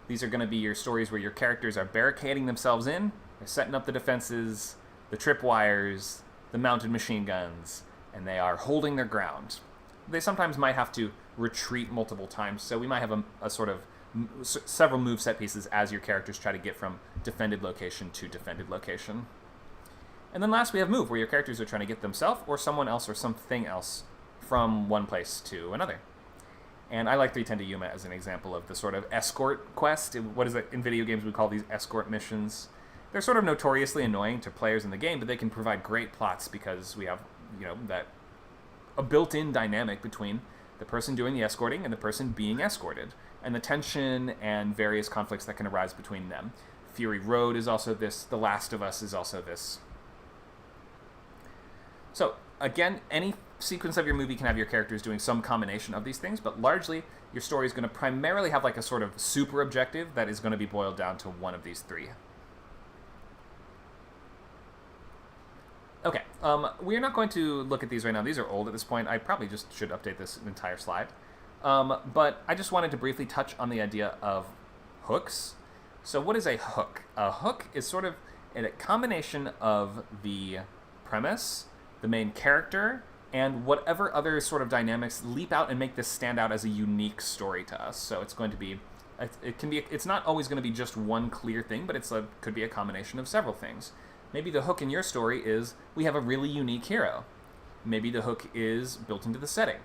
These are going to be your stories where your characters are barricading themselves in, they're setting up the defenses, the tripwires, the mounted machine guns, and they are holding their ground. They sometimes might have to retreat multiple times, so we might have a sort of several move set pieces as your characters try to get from defended location to defended location. And then last we have move, where your characters are trying to get themselves or someone else or something else from one place to another. And I like 310 to Yuma as an example of the sort of escort quest. What is it in video games we call these escort missions? They're sort of notoriously annoying to players in the game, but they can provide great plots because we have, that a built-in dynamic between the person doing the escorting and the person being escorted, and the tension and various conflicts that can arise between them. Fury Road is also this. The Last of Us is also this. So again, any sequence of your movie can have your characters doing some combination of these things, but largely your story is going to primarily have like a sort of super objective that is going to be boiled down to one of these three. Okay, we're not going to look at these right now. These are old at this point. I probably just should update this entire slide. But I just wanted to briefly touch on the idea of hooks. So what is a hook? A hook is sort of a combination of the premise, the main character, and whatever other sort of dynamics leap out and make this stand out as a unique story to us. So it's going to be, it's not always going to be just one clear thing, but could be a combination of several things. Maybe the hook in your story is we have a really unique hero. Maybe the hook is built into the setting.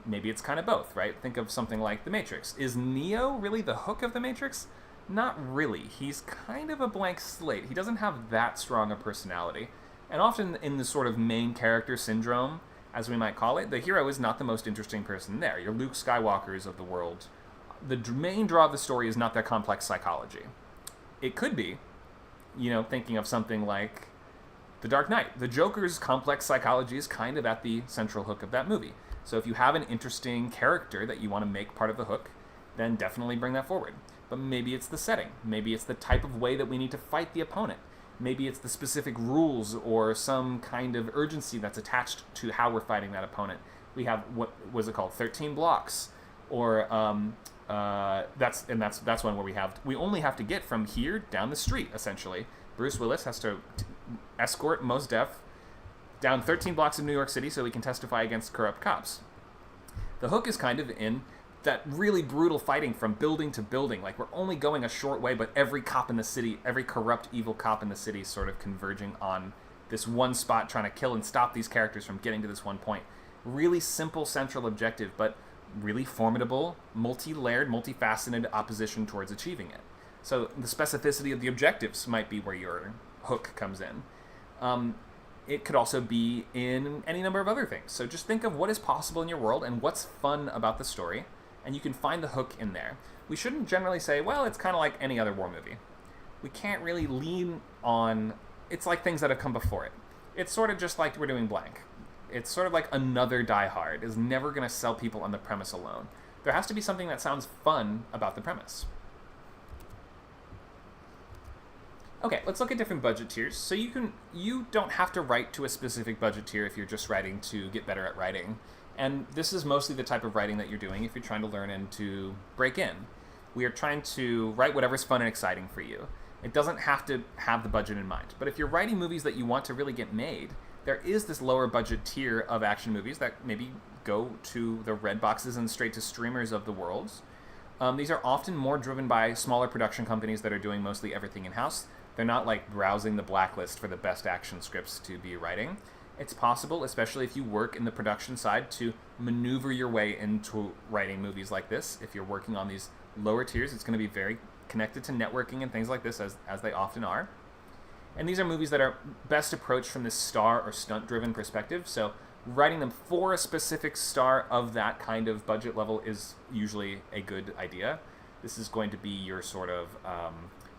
Maybe it's kind of both, right? Think of something like The Matrix. Is Neo really the hook of The Matrix? Not really. He's kind of a blank slate. He doesn't have that strong a personality. And often in the sort of main character syndrome, as we might call it, the hero is not the most interesting person there. Your Luke Skywalkers of the world. The main draw of the story is not their complex psychology. It could be, thinking of something like The Dark Knight. The Joker's complex psychology is kind of at the central hook of that movie. So if you have an interesting character that you want to make part of the hook, then definitely bring that forward. But maybe it's the setting. Maybe it's the type of way that we need to fight the opponent. Maybe it's the specific rules or some kind of urgency that's attached to how we're fighting that opponent. We have, what was it called, 13 blocks. Or that's one where we only have to get from here down the street, essentially. Bruce Willis has to escort Mos Def down 13 blocks of New York City so he can testify against corrupt cops. The hook is kind of in that really brutal fighting from building to building. Like, we're only going a short way, but every cop in the city, every corrupt, evil cop in the city is sort of converging on this one spot, trying to kill and stop these characters from getting to this one point. Really simple central objective, but really formidable, multi-layered, multifaceted opposition towards achieving it. So the specificity of the objectives might be where your hook comes in. It could also be in any number of other things. So just think of what is possible in your world and what's fun about the story, and you can find the hook in there. We shouldn't generally say, well, it's kind of like any other war movie. We can't really lean on, it's like things that have come before it. It's sort of just like we're doing blank. It's sort of like another Die Hard is never going to sell people on the premise alone. There has to be something that sounds fun about the premise. Okay, let's look at different budget tiers. So you don't have to write to a specific budget tier if you're just writing to get better at writing. And this is mostly the type of writing that you're doing if you're trying to learn and to break in. We are trying to write whatever's fun and exciting for you. It doesn't have to have the budget in mind. But if you're writing movies that you want to really get made, there is this lower budget tier of action movies that maybe go to the red boxes and straight to streamers of the world. These are often more driven by smaller production companies that are doing mostly everything in-house. They're not like browsing the blacklist for the best action scripts to be writing. It's possible, especially if you work in the production side, to maneuver your way into writing movies like this. If you're working on these lower tiers, it's going to be very connected to networking and things like this, as they often are. And these are movies that are best approached from this star or stunt-driven perspective. So writing them for a specific star of that kind of budget level is usually a good idea. This is going to be your sort of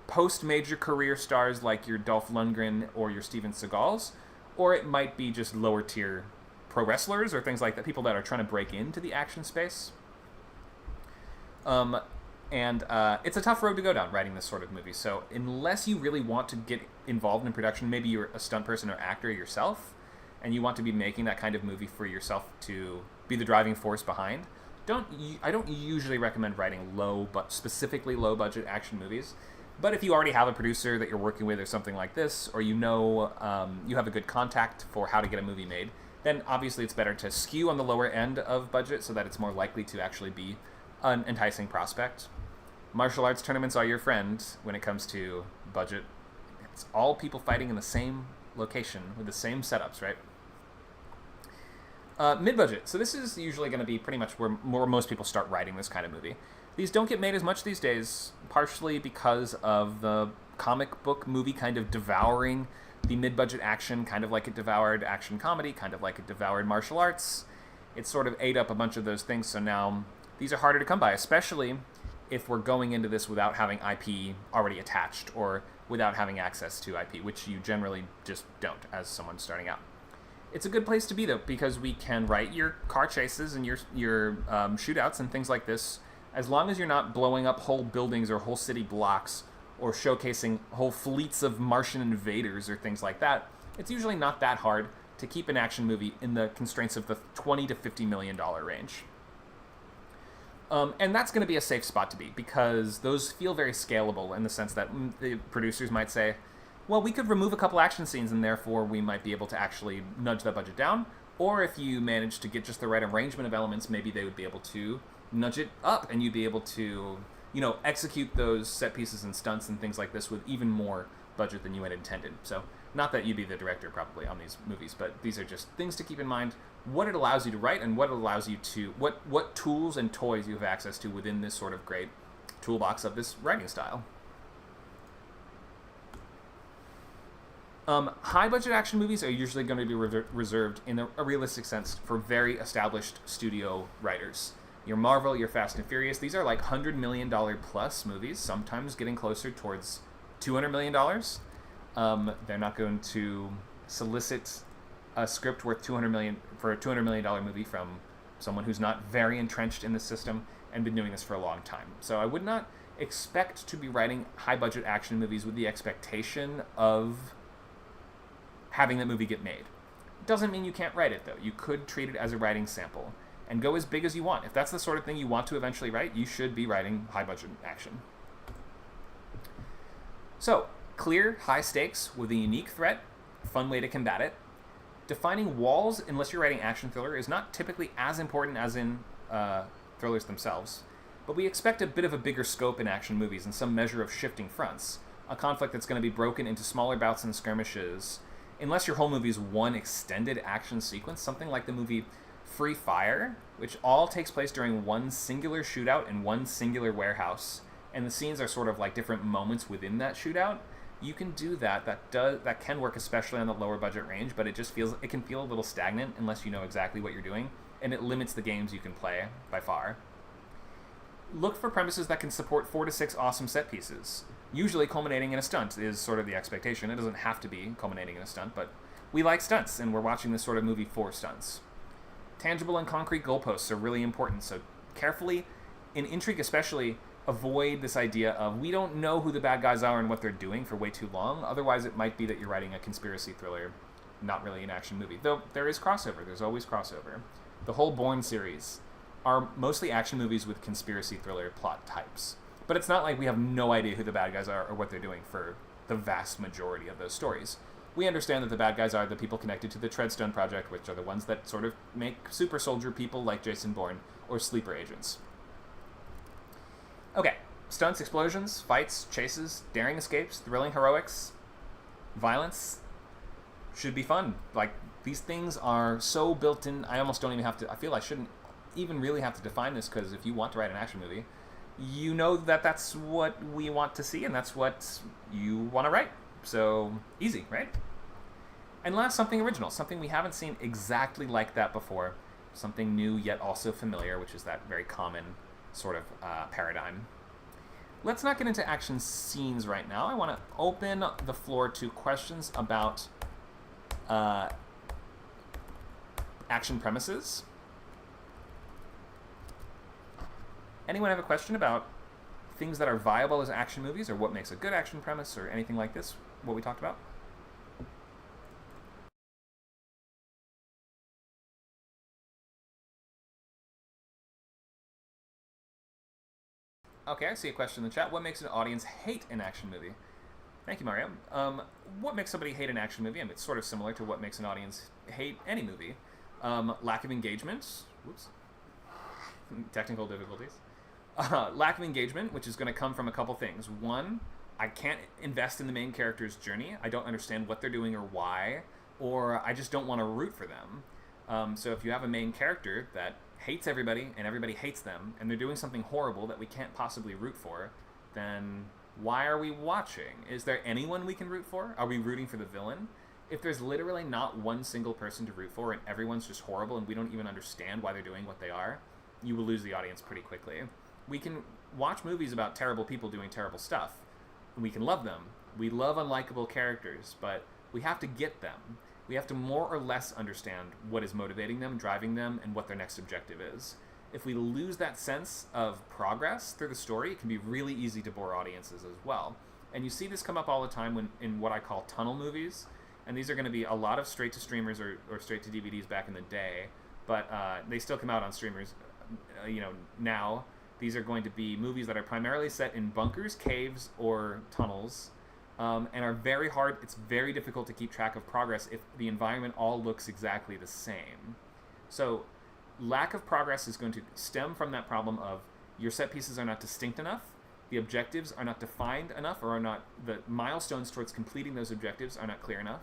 post-major career stars like your Dolph Lundgren or your Steven Seagals, or it might be just lower-tier pro wrestlers or things like that, people that are trying to break into the action space. It's a tough road to go down writing this sort of movie. So unless you really want to get involved in production, maybe you're a stunt person or actor yourself, and you want to be making that kind of movie for yourself to be the driving force behind, I don't usually recommend writing specifically low-budget action movies. But if you already have a producer that you're working with or something like this, or you have a good contact for how to get a movie made, then obviously it's better to skew on the lower end of budget so that it's more likely to actually be an enticing prospect. Martial arts tournaments are your friend when it comes to budget. It's all people fighting in the same location with the same setups, right? Mid-budget. So this is usually going to be pretty much where most people start writing this kind of movie. These don't get made as much these days, partially because of the comic book movie kind of devouring the mid-budget action, kind of like it devoured action comedy, kind of like it devoured martial arts. It sort of ate up a bunch of those things, so now these are harder to come by, especially if we're going into this without having IP already attached or without having access to IP, which you generally just don't as someone starting out. It's a good place to be, though, because we can write your car chases and your shootouts and things like this, as long as you're not blowing up whole buildings or whole city blocks or showcasing whole fleets of Martian invaders or things like that. It's usually not that hard to keep an action movie in the constraints of the $20 to $50 million range. And that's going to be a safe spot to be, because those feel very scalable in the sense that the producers might say, well, we could remove a couple action scenes and therefore we might be able to actually nudge that budget down. Or if you manage to get just the right arrangement of elements, maybe they would be able to nudge it up and you'd be able to, execute those set pieces and stunts and things like this with even more budget than you had intended. So not that you'd be the director probably on these movies, but these are just things to keep in mind. What it allows you to write and what it allows you to, what tools and toys you have access to within this sort of great toolbox of this writing style. High budget action movies are usually going to be reserved in a realistic sense for very established studio writers. Your Marvel, your Fast and Furious, these are like $100 million plus movies, sometimes getting closer towards $200 million. They're not going to solicit a script worth $200 million for a $200 million movie from someone who's not very entrenched in the system and been doing this for a long time. So I would not expect to be writing high budget action movies with the expectation of having that movie get made. Doesn't mean you can't write it, though. You could treat it as a writing sample and go as big as you want. If that's the sort of thing you want to eventually write, you should be writing high budget action. So, clear, high stakes with a unique threat, fun way to combat it. Defining walls, unless you're writing action thriller, is not typically as important as in thrillers themselves, but we expect a bit of a bigger scope in action movies and some measure of shifting fronts. A conflict that's going to be broken into smaller bouts and skirmishes. Unless your whole movie is one extended action sequence, something like the movie Free Fire, which all takes place during one singular shootout in one singular warehouse, and the scenes are sort of like different moments within that shootout, you can do that. That can work, especially on the lower budget range, but it can feel a little stagnant unless you know exactly what you're doing, and it limits the games you can play by far. Look for premises that can support 4 to 6 awesome set pieces. Usually culminating in a stunt is sort of the expectation. It doesn't have to be culminating in a stunt, but we like stunts, and we're watching this sort of movie for stunts. Tangible and concrete goalposts are really important, so carefully, in intrigue especially, avoid this idea of we don't know who the bad guys are and what they're doing for way too long. Otherwise, it might be that you're writing a conspiracy thriller, not really an action movie. Though there is crossover. There's always crossover. The whole Bourne series are mostly action movies with conspiracy thriller plot types. But it's not like we have no idea who the bad guys are or what they're doing for the vast majority of those stories. We understand that the bad guys are the people connected to the Treadstone Project, which are the ones that sort of make super soldier people like Jason Bourne or sleeper agents. Okay, stunts, explosions, fights, chases, daring escapes, thrilling heroics, violence should be fun. Like, these things are so built in, I almost don't even have to, I feel I shouldn't even really have to define this, because if you want to write an action movie, you know that that's what we want to see and that's what you want to write. So, easy, right? And last, something original, something we haven't seen exactly like that before, something new yet also familiar, which is that very common sort of paradigm. Let's not get into action scenes right now. I want to open the floor to questions about action premises. Anyone have a question about things that are viable as action movies, or what makes a good action premise, or anything like this, what we talked about? Okay, I see a question in the chat. What makes an audience hate an action movie? Thank you, Mario. What makes somebody hate an action movie? I mean, it's sort of similar to what makes an audience hate any movie. Lack of engagement. Whoops. Technical difficulties. Lack of engagement, which is going to come from a couple things. One, I can't invest in the main character's journey. I don't understand what they're doing or why, or I just don't want to root for them. So if you have a main character that hates everybody and everybody hates them, and they're doing something horrible that we can't possibly root for, then why are we watching? Is there anyone we can root for? Are we rooting for the villain? If there's literally not one single person to root for and everyone's just horrible and we don't even understand why they're doing what they are, you will lose the audience pretty quickly. We can watch movies about terrible people doing terrible stuff. We can love them. We love unlikable characters, but we have to get them. we have to more or less understand what is motivating them, driving them, and what their next objective is. If we lose that sense of progress through the story, it can be really easy to bore audiences as well. And you see this come up all the time in what I call tunnel movies. And these are going to be a lot of straight to streamers or straight to DVDs back in the day, but they still come out on streamers, now. These are going to be movies that are primarily set in bunkers, caves, or tunnels, and are very hard. It's very difficult to keep track of progress if the environment all looks exactly the same. So lack of progress is going to stem from that problem of your set pieces are not distinct enough, the objectives are not defined enough, or are not, the milestones towards completing those objectives are not clear enough.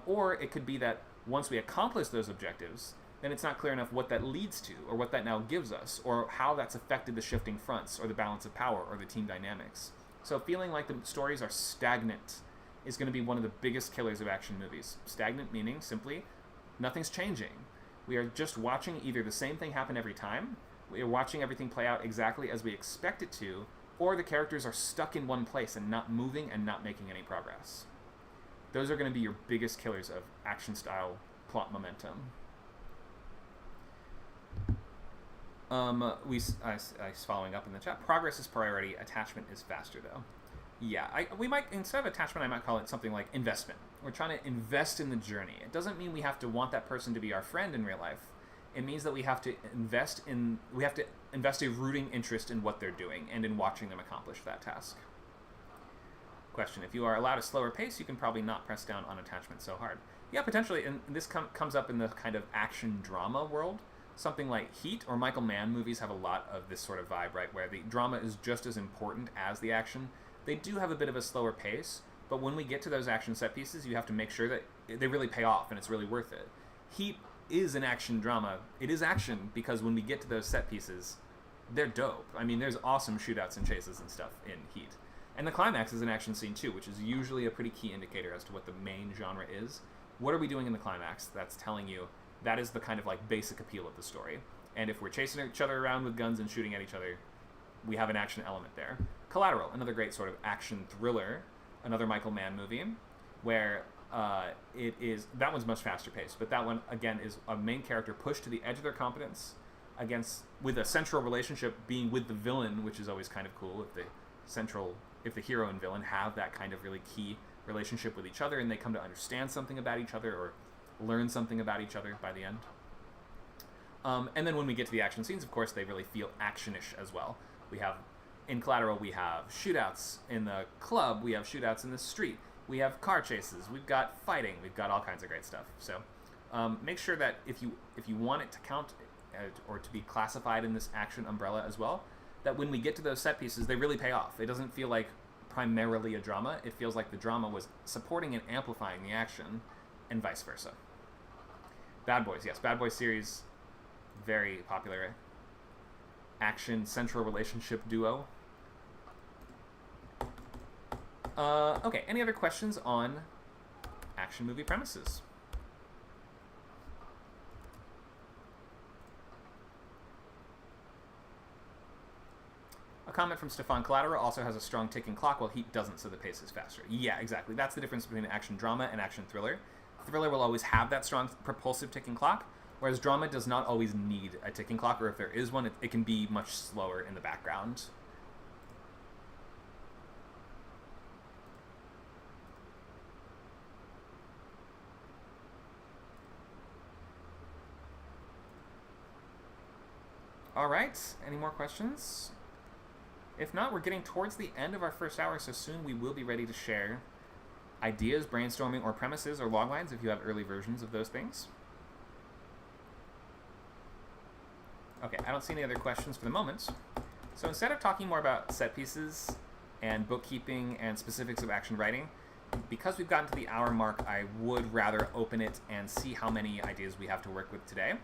Or it could be that once we accomplish those objectives, then it's not clear enough what that leads to, or what that now gives us, or how that's affected the shifting fronts, or the balance of power, or the team dynamics. So feeling like the stories are stagnant is going to be one of the biggest killers of action movies. Stagnant meaning simply nothing's changing. We are just watching either the same thing happen every time, we are watching everything play out exactly as we expect it to, or the characters are stuck in one place and not moving and not making any progress. Those are going to be your biggest killers of action-style plot momentum. I following up in the chat. Progress is priority. Attachment is faster, though. Yeah, we might, instead of attachment, I might call it something like investment. We're trying to invest in the journey. It doesn't mean we have to want that person to be our friend in real life. It means that we have to invest a rooting interest in what they're doing and in watching them accomplish that task. Question: if you are allowed a slower pace, you can probably not press down on attachment so hard. Yeah, potentially, and this comes up in the kind of action drama world. Something like Heat or Michael Mann movies have a lot of this sort of vibe, right, where the drama is just as important as the action. They do have a bit of a slower pace, but when we get to those action set pieces, you have to make sure that they really pay off and it's really worth it. Heat is an action drama. It is action because when we get to those set pieces, they're dope. I mean, there's awesome shootouts and chases and stuff in Heat. And the climax is an action scene too, which is usually a pretty key indicator as to what the main genre is. What are we doing in the climax that's telling you that is the kind of like basic appeal of the story? And if we're chasing each other around with guns and shooting at each other, we have an action element there. Collateral, another great sort of action thriller, another Michael Mann movie, where that one's much faster paced, but that one again is a main character pushed to the edge of their competence with a central relationship being with the villain, which is always kind of cool if the hero and villain have that kind of really key relationship with each other and they come to understand something about each other or learn something about each other by the end. And then when we get to the action scenes, of course, they really feel action-ish as well. In Collateral, we have shootouts in the club, we have shootouts in the street, we have car chases, we've got fighting, we've got all kinds of great stuff. So make sure that if you want it to count or to be classified in this action umbrella as well, that when we get to those set pieces, they really pay off. It doesn't feel like primarily a drama. It feels like the drama was supporting and amplifying the action, and vice versa. Bad Boys, yes. Bad Boys series, very popular action central relationship duo. Okay, any other questions on action movie premises? A comment from Stefan: Collateral also has a strong ticking clock while Heat doesn't, so the pace is faster. Yeah, exactly. That's the difference between action drama and action thriller. Thriller will always have that strong propulsive ticking clock, whereas drama does not always need a ticking clock, or if there is one, it can be much slower in the background. All right, any more questions? If not, we're getting towards the end of our first hour, so soon we will be ready to share ideas, brainstorming, or premises, or loglines if you have early versions of those things. Okay, I don't see any other questions for the moment. So instead of talking more about set pieces and bookkeeping and specifics of action writing, because we've gotten to the hour mark, I would rather open it and see how many ideas we have to work with today.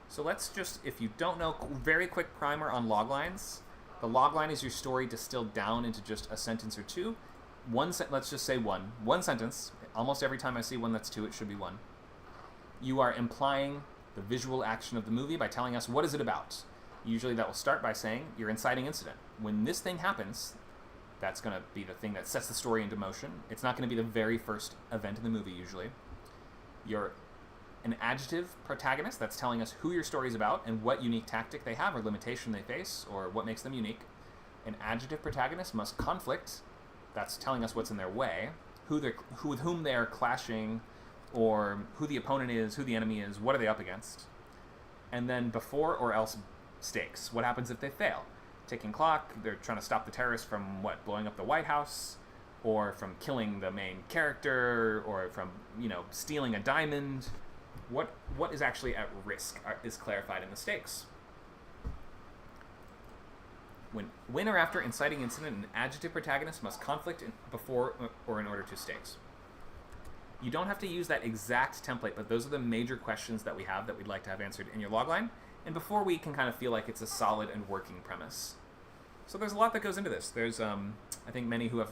So let's just, if you don't know, very quick primer on loglines. The logline is your story distilled down into just a sentence or two. Let's just say one. One sentence. Almost every time I see one that's two, it should be one. You are implying the visual action of the movie by telling us what is it about. Usually that will start by saying your inciting incident. When this thing happens, that's going to be the thing that sets the story into motion. It's not going to be the very first event in the movie usually. You're an adjective protagonist that's telling us who your story's about and what unique tactic they have or limitation they face or what makes them unique. An adjective protagonist must conflict. That's telling us what's in their way, with whom they are clashing, or who the opponent is, who the enemy is, what are they up against. And then before or else stakes. What happens if they fail? Ticking clock, they're trying to stop the terrorists from blowing up the White House, or from killing the main character, or from, stealing a diamond. What is actually at risk is clarified in the stakes. When or after inciting incident, an adjective protagonist must conflict before or in order to stakes. You don't have to use that exact template, but those are the major questions that we have that we'd like to have answered in your logline, and before we can kind of feel like it's a solid and working premise. So there's a lot that goes into this. There's, I think many who have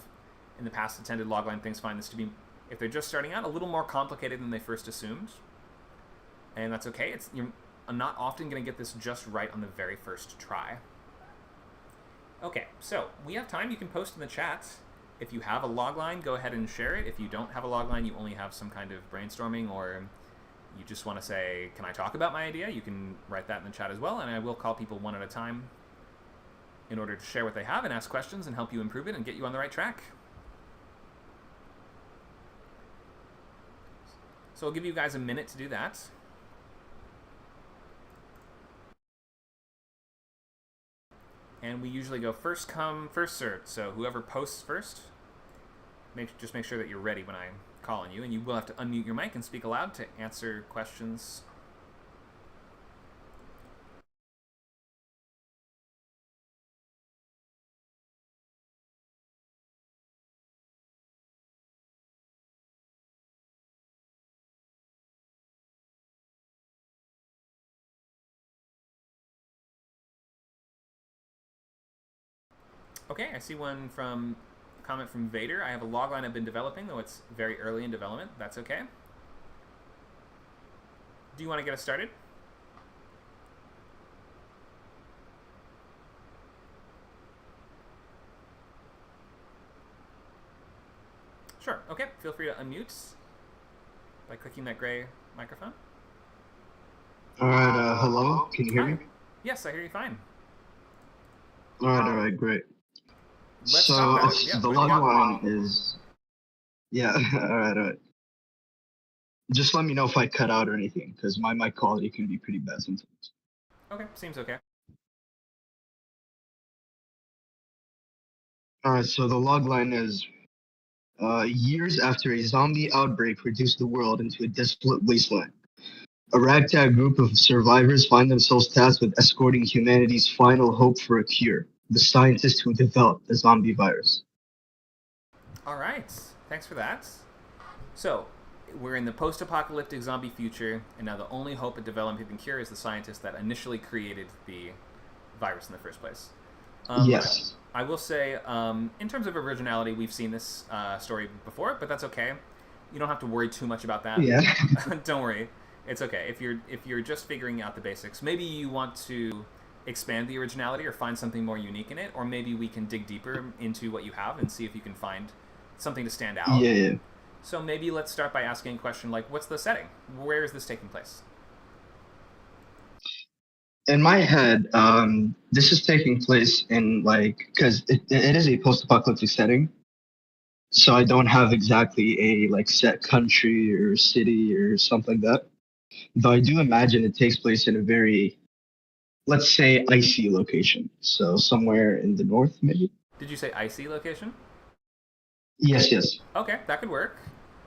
in the past attended logline things find this to be, if they're just starting out, a little more complicated than they first assumed. And that's okay. You're not often going to get this just right on the very first try. Okay, so we have time. You can post in the chat. If you have a logline, go ahead and share it. If you don't have a logline, you only have some kind of brainstorming, or you just want to say, can I talk about my idea? You can write that in the chat as well, and I will call people one at a time in order to share what they have and ask questions and help you improve it and get you on the right track. So I'll give you guys a minute to do that. And we usually go first come, first served. So whoever posts first, just make sure that you're ready when I call on you. And you will have to unmute your mic and speak aloud to answer questions. Okay, I see one comment from Vader. I have a logline I've been developing, though it's very early in development. That's okay. Do you want to get us started? Sure, okay. Feel free to unmute by clicking that gray microphone. All right, hello? Can you hear me? Yes, I hear you fine. All right, great. Let's so talk about it. Yeah, the logline is, yeah, all right. Just let me know if I cut out or anything, because my mic quality can be pretty bad sometimes. Okay, seems okay. All right, so the logline is, years after a zombie outbreak reduced the world into a desolate wasteland, a ragtag group of survivors find themselves tasked with escorting humanity's final hope for a cure, the scientists who developed the zombie virus. All right, thanks for that. So, we're in the post-apocalyptic zombie future, and now the only hope of developing the cure is the scientists that initially created the virus in the first place. Yes. I will say, in terms of originality, we've seen this story before, but that's okay. You don't have to worry too much about that. Yeah. Don't worry. It's okay. If you're just figuring out the basics, maybe you want to expand the originality or find something more unique in it, or maybe we can dig deeper into what you have and see if you can find something to stand out. Yeah. So maybe let's start by asking a question like, what's the setting? Where is this taking place? In my head, this is taking place in because it is a post-apocalyptic setting. So I don't have exactly a set country or city or something like that. Though I do imagine it takes place in a very, let's say, icy location. So somewhere in the north, maybe? Did you say icy location? Yes. Okay, that could work.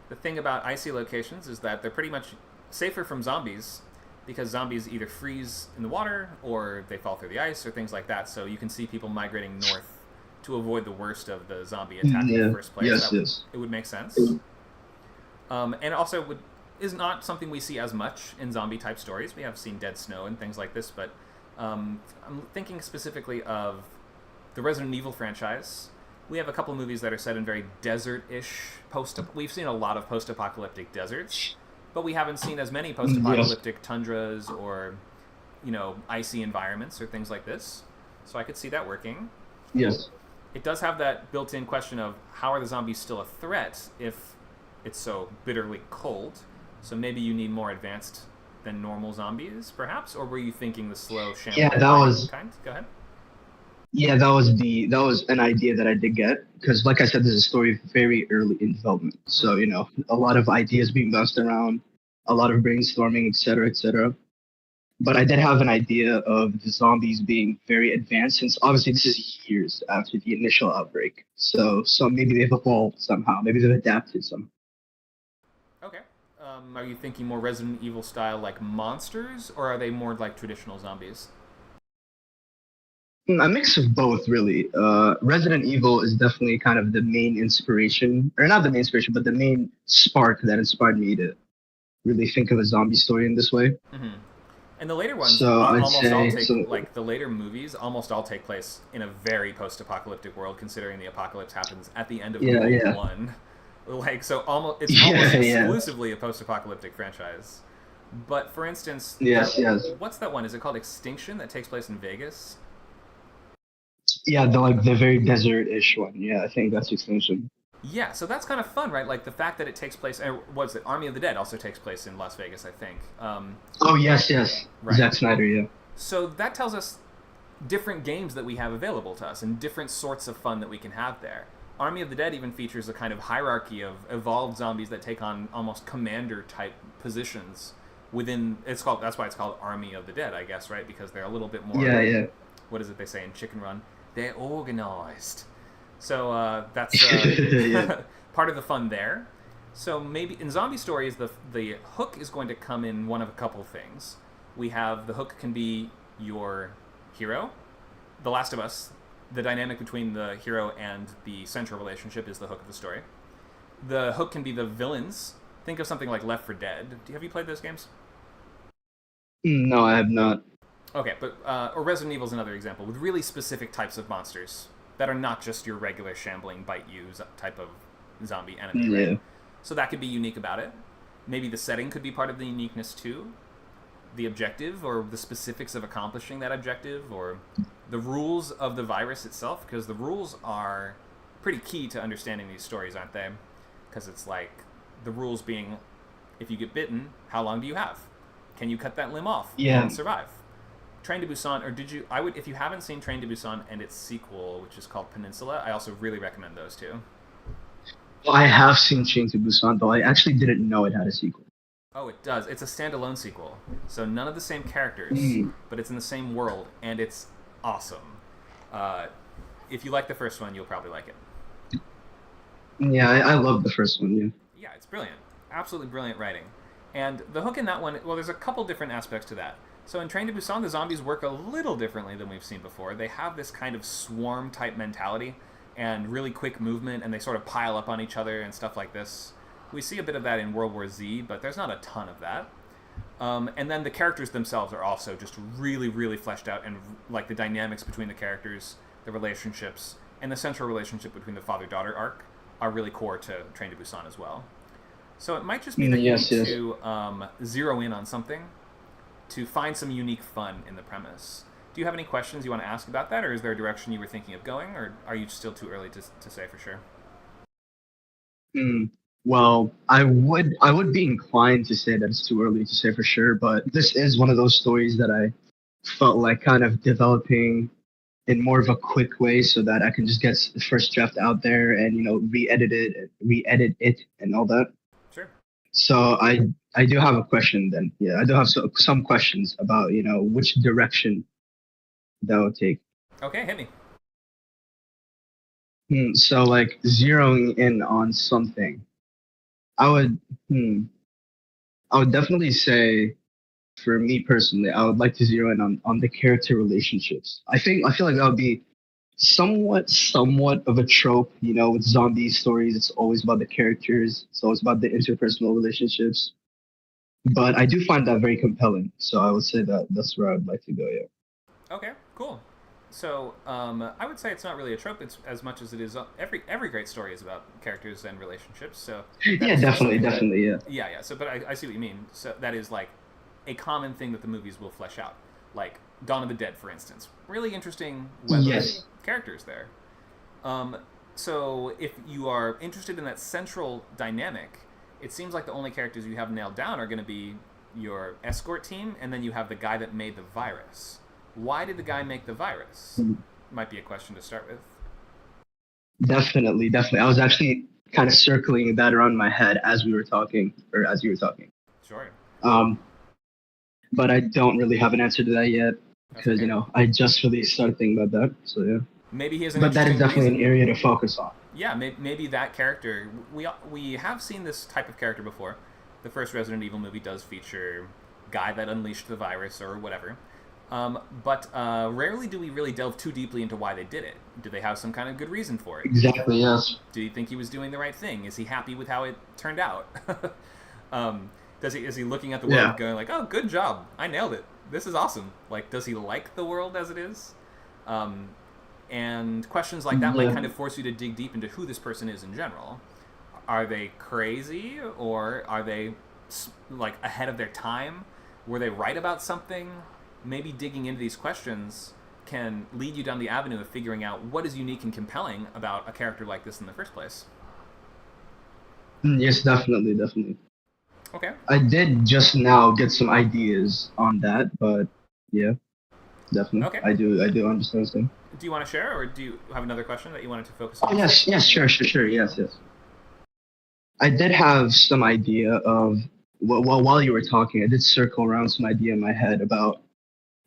The thing about icy locations is that they're pretty much safer from zombies because zombies either freeze in the water or they fall through the ice or things like that. So you can see people migrating north to avoid the worst of the zombie attack in the first place. Yes. It would make sense. And also is not something we see as much in zombie-type stories. We have seen dead snow and things like this, but I'm thinking specifically of the Resident Evil franchise. We have a couple movies that are set in very desert-ish we've seen a lot of post-apocalyptic deserts, but we haven't seen as many post-apocalyptic tundras or, icy environments or things like this. So I could see that working. Yes. It does have that built-in question of how are the zombies still a threat if it's so bitterly cold? So maybe you need more advanced than normal zombies, perhaps? Or were you thinking the slow, Yeah, shambling, that biting was kind? Go ahead. yeah, that was an idea that I did get because, like I said, this is a story very early in development. So Mm-hmm. a lot of ideas being bounced around, a lot of brainstorming, etc., etc. But I did have an idea of the zombies being very advanced since obviously this is years after the initial outbreak. So maybe they've evolved somehow. Maybe they've adapted somehow. Okay. Are you thinking more Resident Evil style, like monsters, or are they more like traditional zombies? A mix of both, really. Resident Evil is definitely kind of the main inspiration, or not the main inspiration, but the main spark that inspired me to really think of a zombie story in this way. Mm-hmm. And the later ones So I'd almost all say, take, so like the later movies, almost all take place in a very post-apocalyptic world, considering the apocalypse happens at the end of yeah, movie yeah, one. Like, so it's almost yeah, yeah. exclusively a post-apocalyptic franchise. But for instance, Yes, yes. what's that one? Is it called Extinction that takes place in Vegas? Yeah, the very desert-ish one. Yeah, I think that's extension. Yeah, so that's kind of fun, right? Like the fact that it takes place. What's it? Army of the Dead also takes place in Las Vegas, I think. Oh yes, yes. Right. Zack Snyder, yeah. So that tells us different games that we have available to us and different sorts of fun that we can have there. Army of the Dead even features a kind of hierarchy of evolved zombies that take on almost commander type positions within. It's called. That's why it's called Army of the Dead, I guess, right? Because they're a little bit more. Yeah, yeah. What is it they say in Chicken Run? They're organized. So that's Yeah. part of the fun there. So maybe in zombie stories, the hook is going to come in one of a couple things. We have the hook can be your hero. The Last of Us, the dynamic between the hero and the central relationship is the hook of the story. The hook can be the villains. Think of something like Left 4 Dead. Have you played those games? No, I have not. Okay, but or Resident Evil is another example with really specific types of monsters that are not just your regular shambling bite you type of zombie enemy, right? Yeah. So that could be unique about it. Maybe the setting could be part of the uniqueness too. The objective or the specifics of accomplishing that objective or the rules of the virus itself, because the rules are pretty key to understanding these stories, aren't they? Because it's like the rules being if you get bitten, how long do you have? Can you cut that limb off Yeah. and survive? Train to Busan, or did you? I would, if you haven't seen Train to Busan and its sequel, which is called Peninsula, I also really recommend those two. Well, I have seen Train to Busan, though I actually didn't know it had a sequel. Oh, it does. It's a standalone sequel, so none of the same characters, Mm. but it's in the same world, and it's awesome. Uh, if you like the first one, you'll probably like it. Yeah, I love the first one. Yeah. Yeah, it's brilliant. Absolutely brilliant writing. And the hook in that one, well, there's a couple different aspects to that. So in Train to Busan, the zombies work a little differently than we've seen before. They have this kind of swarm type mentality and really quick movement, and they sort of pile up on each other and stuff like this. We see a bit of that in World War Z, but there's not a ton of that. And then the characters themselves are also just really, really fleshed out, and like the dynamics between the characters, the relationships, and the central relationship between the father-daughter arc are really core to Train to Busan as well. So it might just be that you Yes, need yes. to zero in on something to find some unique fun in the premise. Do you have any questions you want to ask about that, or is there a direction you were thinking of going, or are you still too early to say for sure? Hmm. Well, I would be inclined to say that it's too early to say for sure, but this is one of those stories that I felt like kind of developing in more of a quick way so that I can just get the first draft out there and re-edit it and all that. Sure. So I do have a question then. Yeah, I do have some questions about which direction that would take. Okay, hit me. So like zeroing in on something, I would hmm, I would definitely say for me personally, I would like to zero in on the character relationships. I feel like that would be somewhat of a trope, with zombie stories. It's always about the characters. It's always about the interpersonal relationships. But I do find that very compelling. So I would say that that's where I would like to go. Yeah. Okay, cool. So I would say it's not really a trope. It's as much as it is every great story is about characters and relationships. So Yeah, that's definitely, something that definitely, yeah. yeah, yeah. So but I see what you mean. So that is like a common thing that the movies will flesh out, like Dawn of the Dead, for instance. Really interesting web of Yes. characters there. Um, so if you are interested in that central dynamic, it seems like the only characters you have nailed down are going to be your escort team, and then you have the guy that made the virus. Why did the guy make the virus? Might be a question to start with. Definitely, definitely. I was actually kind of circling that around my head as we were talking, or as you were talking. Sure. But I don't really have an answer to that yet because okay. I just really started thinking about that. So yeah. Maybe he has an But that is definitely reason. an area to focus on. Yeah, maybe that character. We have seen this type of character before. The first Resident Evil movie does feature guy that unleashed the virus or whatever. But rarely do we really delve too deeply into why they did it. Do they have some kind of good reason for it? Exactly, yes. Do you think he was doing the right thing? Is he happy with how it turned out? Is he looking at the world going like, oh, good job, I nailed it, this is awesome? Like, does he like the world as it is? And questions like that might kind of force you to dig deep into who this person is in general. Are they crazy, or are they like ahead of their time? Were they right about something? Maybe digging into these questions can lead you down the avenue of figuring out what is unique and compelling about a character like this in the first place. Yes, definitely. Okay. I did just now get some ideas on that, but yeah, definitely. Okay. I do understand this thing. Do you want to share, or do you have another question that you wanted to focus on? Oh, yes, sure, yes. I did have some idea of, well, while you were talking, I did circle around some idea in my head about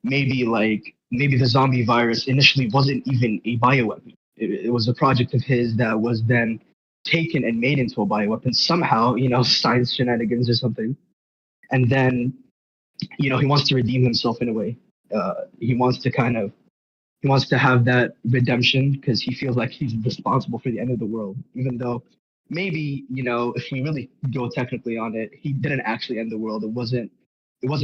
maybe the zombie virus initially wasn't even a bioweapon. It was a project of his that was then taken and made into a bioweapon somehow, science shenanigans or something. And then, he wants to redeem himself in a way. He wants to have that redemption because he feels like he's responsible for the end of the world, even though maybe, if we really go technically on it, he didn't actually end the world. It wasn't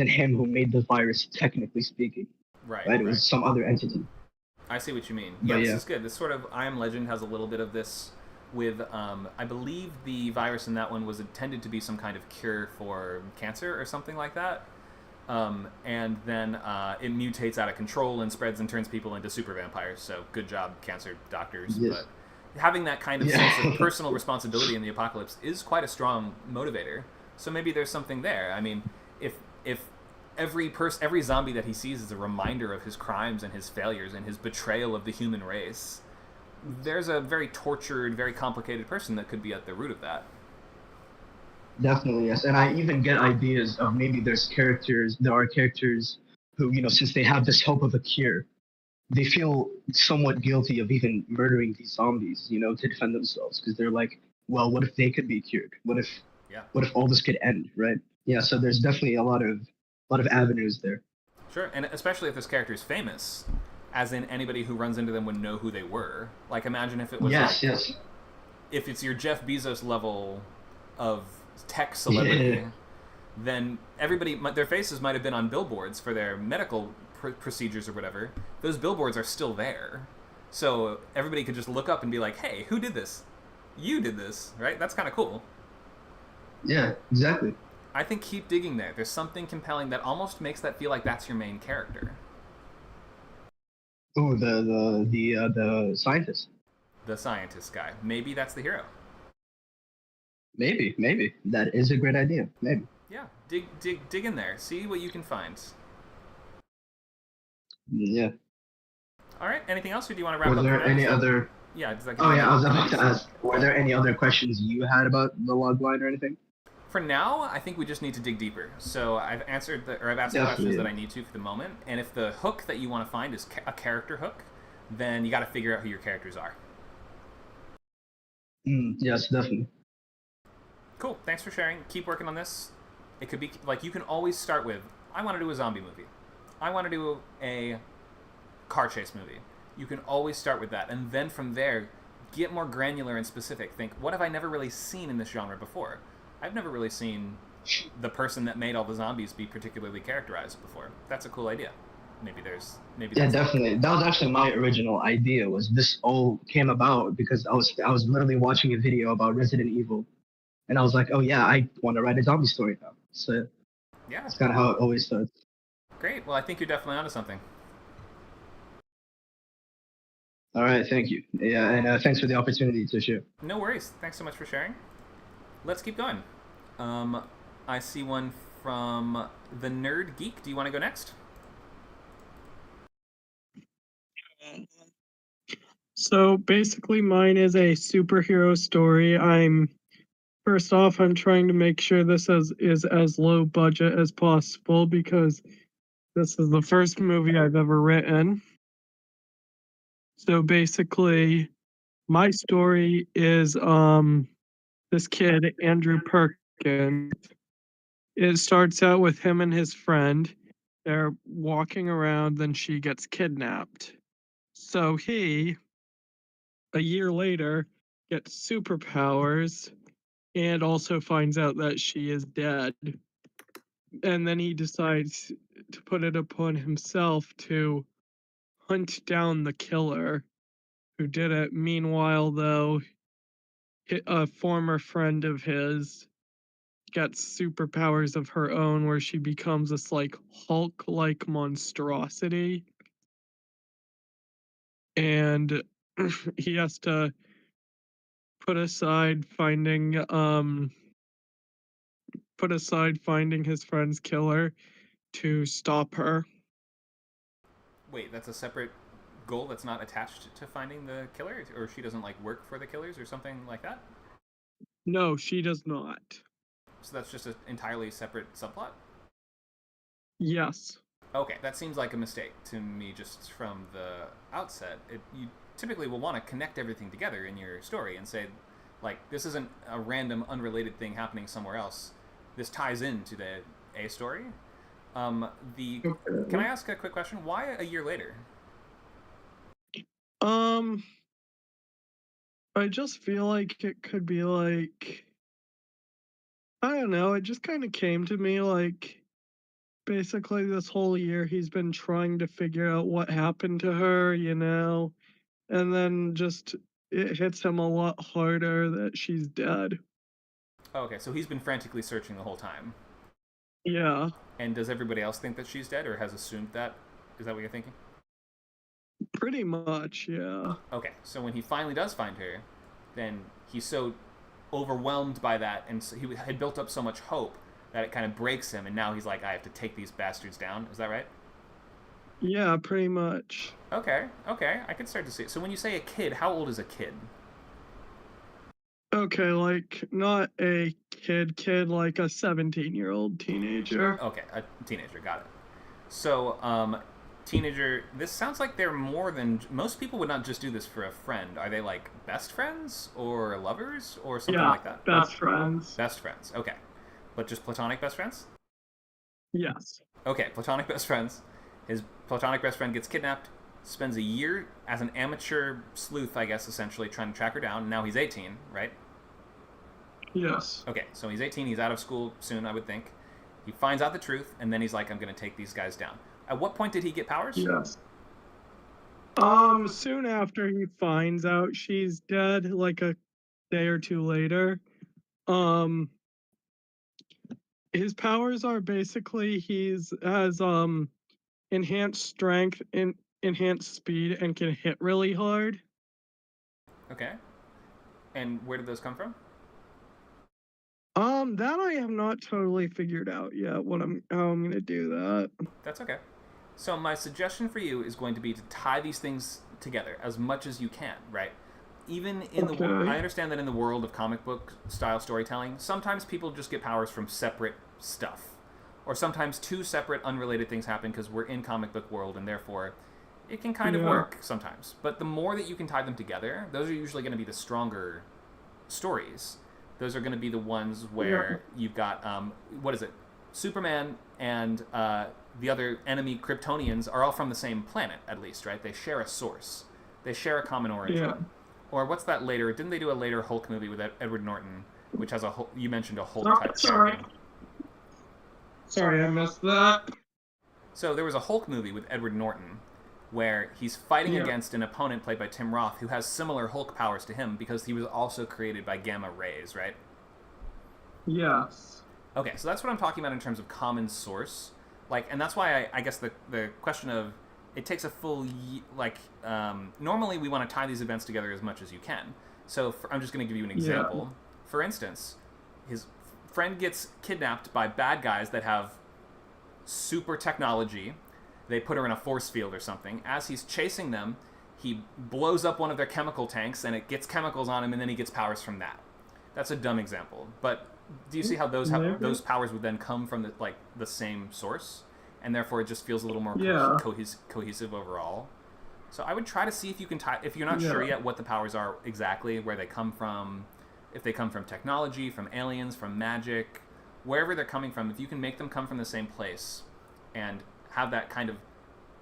him who made the virus, technically speaking. Right. It was some other entity. I see what you mean. But This is good. This sort of I Am Legend has a little bit of this with, I believe the virus in that one was intended to be some kind of cure for cancer or something like that. And then it mutates out of control and spreads and turns people into super vampires. So good job, cancer doctors. Yes. But having that kind of sense of personal responsibility in the apocalypse is quite a strong motivator. So maybe there's something there. I mean, if every zombie that he sees is a reminder of his crimes and his failures and his betrayal of the human race, there's a very tortured, very complicated person that could be at the root of that. Definitely, yes. And I even get ideas of maybe there are characters who, since they have this hope of a cure, they feel somewhat guilty of even murdering these zombies, to defend themselves, because they're like, well, what if they could be cured? What if all this could end, right? Yeah, so there's definitely a lot of avenues there. Sure, and especially if this character is famous, as in anybody who runs into them would know who they were. Like, imagine if it was yes. If it's your Jeff Bezos level of tech celebrity, then everybody, their faces might have been on billboards for their medical procedures or whatever. Those billboards are still there, so everybody could just look up and be like, "Hey, who did this? You did this, right?" That's kind of cool. Yeah, exactly. I think keep digging there. There's something compelling that almost makes that feel like that's your main character. Ooh, the scientist. The scientist guy. Maybe that's the hero. Maybe that is a great idea. Maybe. Yeah, dig in there. See what you can find. Yeah. All right. Anything else, or do you want to wrap up? Were there any other? Yeah. I was about to ask. Were there any other questions you had about the logline or anything? For now, I think we just need to dig deeper. So I've asked the questions that I need to for the moment. And if the hook that you want to find is a character hook, then you got to figure out who your characters are. Yes, definitely. Cool. Thanks for sharing. Keep working on this. It could be like you can always start with, I want to do a zombie movie. I want to do a car chase movie. You can always start with that, and then from there, get more granular and specific. Think, what have I never really seen in this genre before? I've never really seen the person that made all the zombies be particularly characterized before. That's a cool idea. Maybe yeah, definitely. That was actually my original idea. Was this all came about because I was literally watching a video about Resident Evil, and I was like, oh yeah, I want to write a zombie story now. So yeah, that's kind of how it always starts. Great. Well, I think you're definitely onto something. All right, thank you. Yeah, and thanks for the opportunity to share. No worries. Thanks so much for sharing. Let's keep going. Um, I see one from the Nerd Geek. Do you want to go next? So basically, mine is a superhero story. First off, I'm trying to make sure is as low budget as possible because this is the first movie I've ever written. So basically, my story is this kid, Andrew Perkins. It starts out with him and his friend. They're walking around, then she gets kidnapped. So he, a year later, gets superpowers and also finds out that she is dead. And then he decides to put it upon himself to hunt down the killer who did it. Meanwhile, though, a former friend of his gets superpowers of her own where she becomes this like Hulk like monstrosity. And he has to put aside finding his friend's killer to stop her. Wait, that's a separate goal that's not attached to finding the killer, or she doesn't like work for the killers or something like that. No, she does not. So that's just an entirely separate subplot. Yes. Okay, that seems like a mistake to me just from the outset. You typically will want to connect everything together in your story and say, like, this isn't a random, unrelated thing happening somewhere else. This ties into the A story. Okay. Can I ask a quick question? Why a year later? Um, I just feel like it could be like, I don't know, it just kind of came to me like basically this whole year he's been trying to figure out what happened to her, and then just it hits him a lot harder that she's dead. Oh, okay, so he's been frantically searching the whole time. Yeah, And does everybody else think that she's dead, or has assumed that? Is that what you're thinking? pretty much, yeah. Okay, so when he finally does find her, then he's so overwhelmed by that, and so he had built up so much hope that it kind of breaks him, and now he's like, I have to take these bastards down. Is that right? Yeah, pretty much. Okay, okay, I can start to see it. So when you say a kid, how old is a kid? Okay, like not a kid, like a 17-year-old teenager. Okay, a teenager, got it. So, teenager, this sounds like they're more than. Most people would not just do this for a friend. Are they like best friends or lovers or something Yeah, like that? best friends. Best friends, okay. But just platonic best friends? Yes. Okay, platonic best friends. His platonic best friend gets kidnapped, spends a year as an amateur sleuth, I guess, essentially, trying to track her down. Now he's 18, right? Yes. Okay, so he's 18, he's out of school soon, I would think. He finds out the truth, and then he's like, I'm going to take these guys down. At what point did he get powers? Yes. Soon after he finds out she's dead, like a day or two later, um, his powers are basically he's has enhanced strength and enhanced speed and can hit really hard. Okay. And where did those come from? That I have not totally figured out yet how I'm gonna do that. That's okay. So my suggestion for you is going to be to tie these things together as much as you can, right? Even in the world, Okay. I understand that in the world of comic book style storytelling, sometimes people just get powers from separate stuff, or sometimes two separate unrelated things happen because we're in comic book world and therefore it can kind of Yeah. work sometimes. But the more that you can tie them together, those are usually going to be the stronger stories. Those are going to be the ones where you've got what is it? Superman and the other enemy Kryptonians are all from the same planet, at least, right? They share a source. They share a common origin. Yeah. Or what's that later? Didn't they do a later Hulk movie with Edward Norton, which has you mentioned a Hulk type Sorry. character. Sorry, I missed that. So there was a Hulk movie with Edward Norton where he's fighting Yeah. against an opponent played by Tim Roth who has similar Hulk powers to him because he was also created by gamma rays, right? Yes. Okay, so that's what I'm talking about in terms of common source. Like, and that's why I guess the question of it takes a full normally we want to tie these events together as much as you can. So I'm just going to give you an example. For instance, his friend gets kidnapped by bad guys that have super technology. They put her in a force field or something. As he's chasing them, he blows up one of their chemical tanks, and it gets chemicals on him, and then he gets powers from that. That's a dumb example, but do you see how those powers would then come from the same source, and therefore it just feels a little more cohesive overall? So I would try to see if you can if you're not sure yet what the powers are exactly, where they come from, if they come from technology, from aliens, from magic, wherever they're coming from, if you can make them come from the same place and have that kind of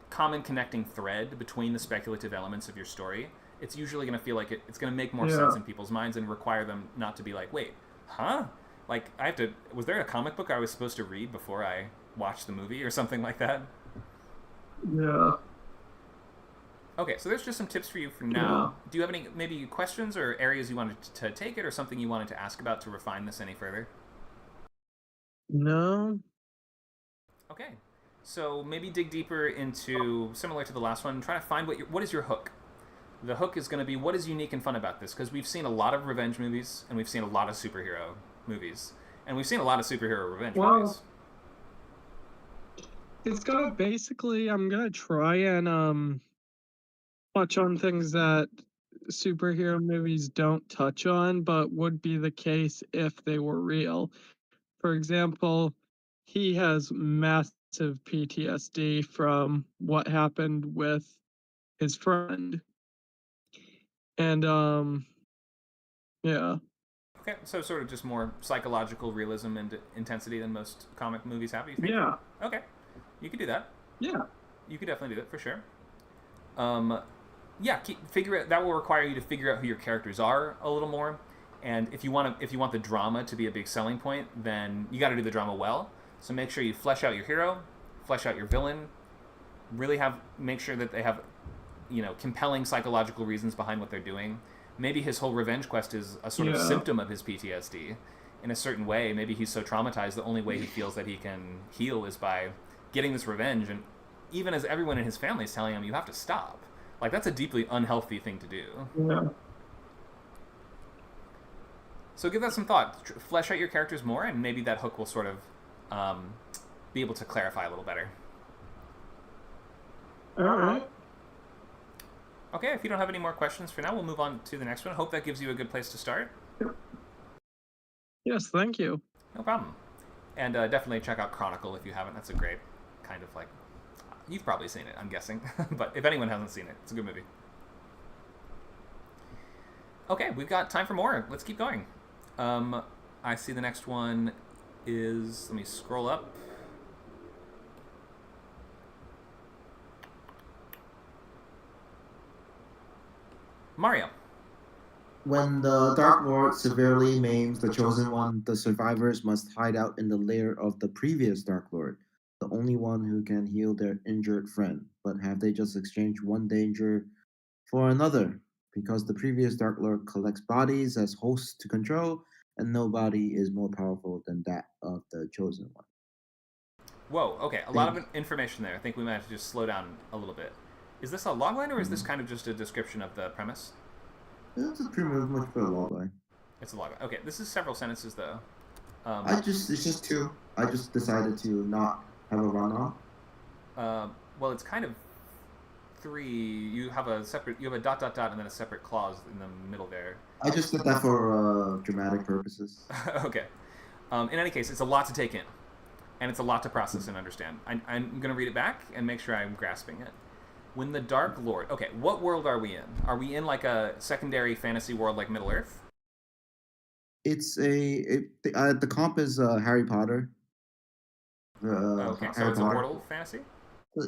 common connecting thread between the speculative elements of your story, it's usually going to feel like it's going to make more sense in people's minds and require them not to be like, wait, huh? Like, was there a comic book I was supposed to read before I watched the movie or something like that? Yeah. Okay, so there's just some tips for you for now. Do you have any maybe questions or areas you wanted to take it, or something you wanted to ask about to refine this any further? No. Okay, so maybe dig deeper into, similar to the last one, try to find what is your hook. The hook is going to be what is unique and fun about this, because we've seen a lot of revenge movies and we've seen a lot of superhero movies, and we've seen a lot of superhero revenge movies. It's gonna basically, I'm gonna try and touch on things that superhero movies don't touch on, but would be the case if they were real. For example, he has massive PTSD from what happened with his friend. And yeah. Okay, so sort of just more psychological realism and intensity than most comic movies have, you think? Yeah. Okay, you could do that. Yeah. You could definitely do that for sure. Yeah, that will require you to figure out who your characters are a little more, and if you want the drama to be a big selling point, then you got to do the drama well. So make sure you flesh out your hero, flesh out your villain, really make sure that they have, compelling psychological reasons behind what they're doing. Maybe his whole revenge quest is a sort of symptom of his PTSD in a certain way. Maybe he's so traumatized the only way he feels that he can heal is by getting this revenge, and even as everyone in his family is telling him, you have to stop. Like, that's a deeply unhealthy thing to do. Yeah. So give that some thought. Flesh out your characters more, and maybe that hook will sort of be able to clarify a little better. All right. Okay, if you don't have any more questions for now, we'll move on to the next one. Hope that gives you a good place to start. Yes, thank you. No problem. And definitely check out Chronicle if you haven't. That's a great kind of like... You've probably seen it, I'm guessing. But if anyone hasn't seen it, it's a good movie. Okay, we've got time for more. Let's keep going. I see the next one is... Let me scroll up. Mario. When the Dark Lord severely maims the Chosen One, the survivors must hide out in the lair of the previous Dark Lord, the only one who can heal their injured friend. But have they just exchanged one danger for another? Because the previous Dark Lord collects bodies as hosts to control, and no body is more powerful than that of the Chosen One. Whoa, okay, a lot of information there. I think we might have to just slow down a little bit. Is this a logline, or is this kind of just a description of the premise? It's pretty much for a logline. It's a logline. Okay, this is several sentences, though. It's just two. I just decided to not have a run-on. Well, it's kind of three. You have a dot, and then a separate clause in the middle there. I just did that for dramatic purposes. Okay. In any case, it's a lot to take in, and it's a lot to process and understand. I'm going to read it back and make sure I'm grasping it. When the Dark Lord... Okay, what world are we in? Are we in like a secondary fantasy world like Middle-earth? It's the comp is Harry Potter. Okay, so it's a portal fantasy?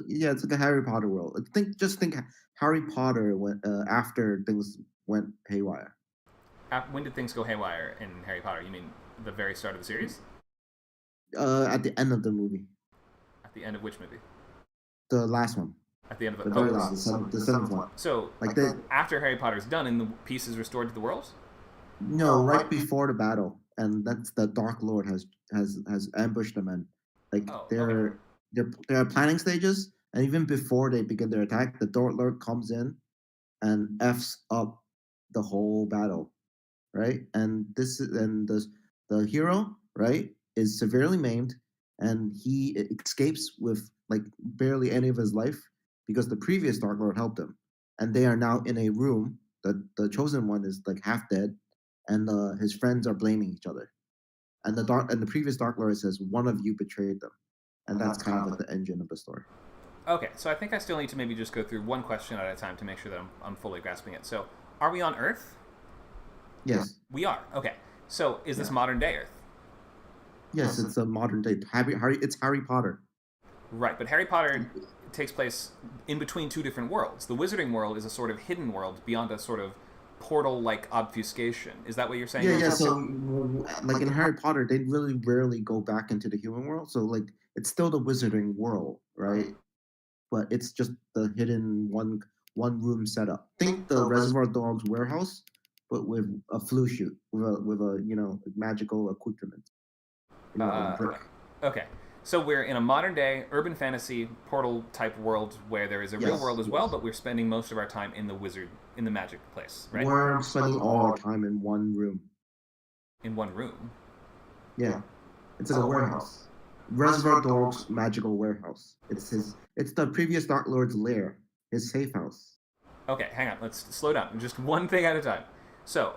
Yeah, it's like a Harry Potter world. Just think Harry Potter went after things went haywire. When did things go haywire in Harry Potter? You mean the very start of the series? At the end of the movie. At the end of which movie? The last one. At the end of the very last, the seventh one. So, after Harry Potter's done and the pieces restored to the world? No, right before the battle, and that's the Dark Lord has ambushed them, and they're planning stages, and even before they begin their attack, the Dark Lord comes in and f's up the whole battle, right? And the hero right, is severely maimed, and he escapes with like barely any of his life because the previous Dark Lord helped him, and they are now in a room. The chosen one is like half dead, and his friends are blaming each other. And the previous Dark Lord says one of you betrayed them, and that's kind of like the engine of the story. Okay, so I think I still need to maybe just go through one question at a time to make sure that I'm fully grasping it. So, are we on Earth? Yes. We are. Okay. So, is this modern day Earth? Yes, it's a modern day It's Harry Potter. Right, but Harry Potter takes place in between two different worlds. The Wizarding world is a sort of hidden world beyond a sort of portal-like obfuscation. Is that what you're saying? Yeah. So, like in Harry Potter, they really rarely go back into the human world. So, like, it's still the Wizarding world, right? But it's just the hidden one room setup. Think the Reservoir Dogs warehouse, but with a flu shoot, with a magical accoutrement. Brick. Okay. So we're in a modern day urban fantasy portal type world where there is a real world as well, but we're spending most of our time in the magic place, right? We're spending all our time in one room. In one room. Yeah. It's like a warehouse. Reservoir Dogs magical warehouse. It's the previous Dark Lord's lair, his safe house. Okay, hang on. Let's slow down. Just one thing at a time. So,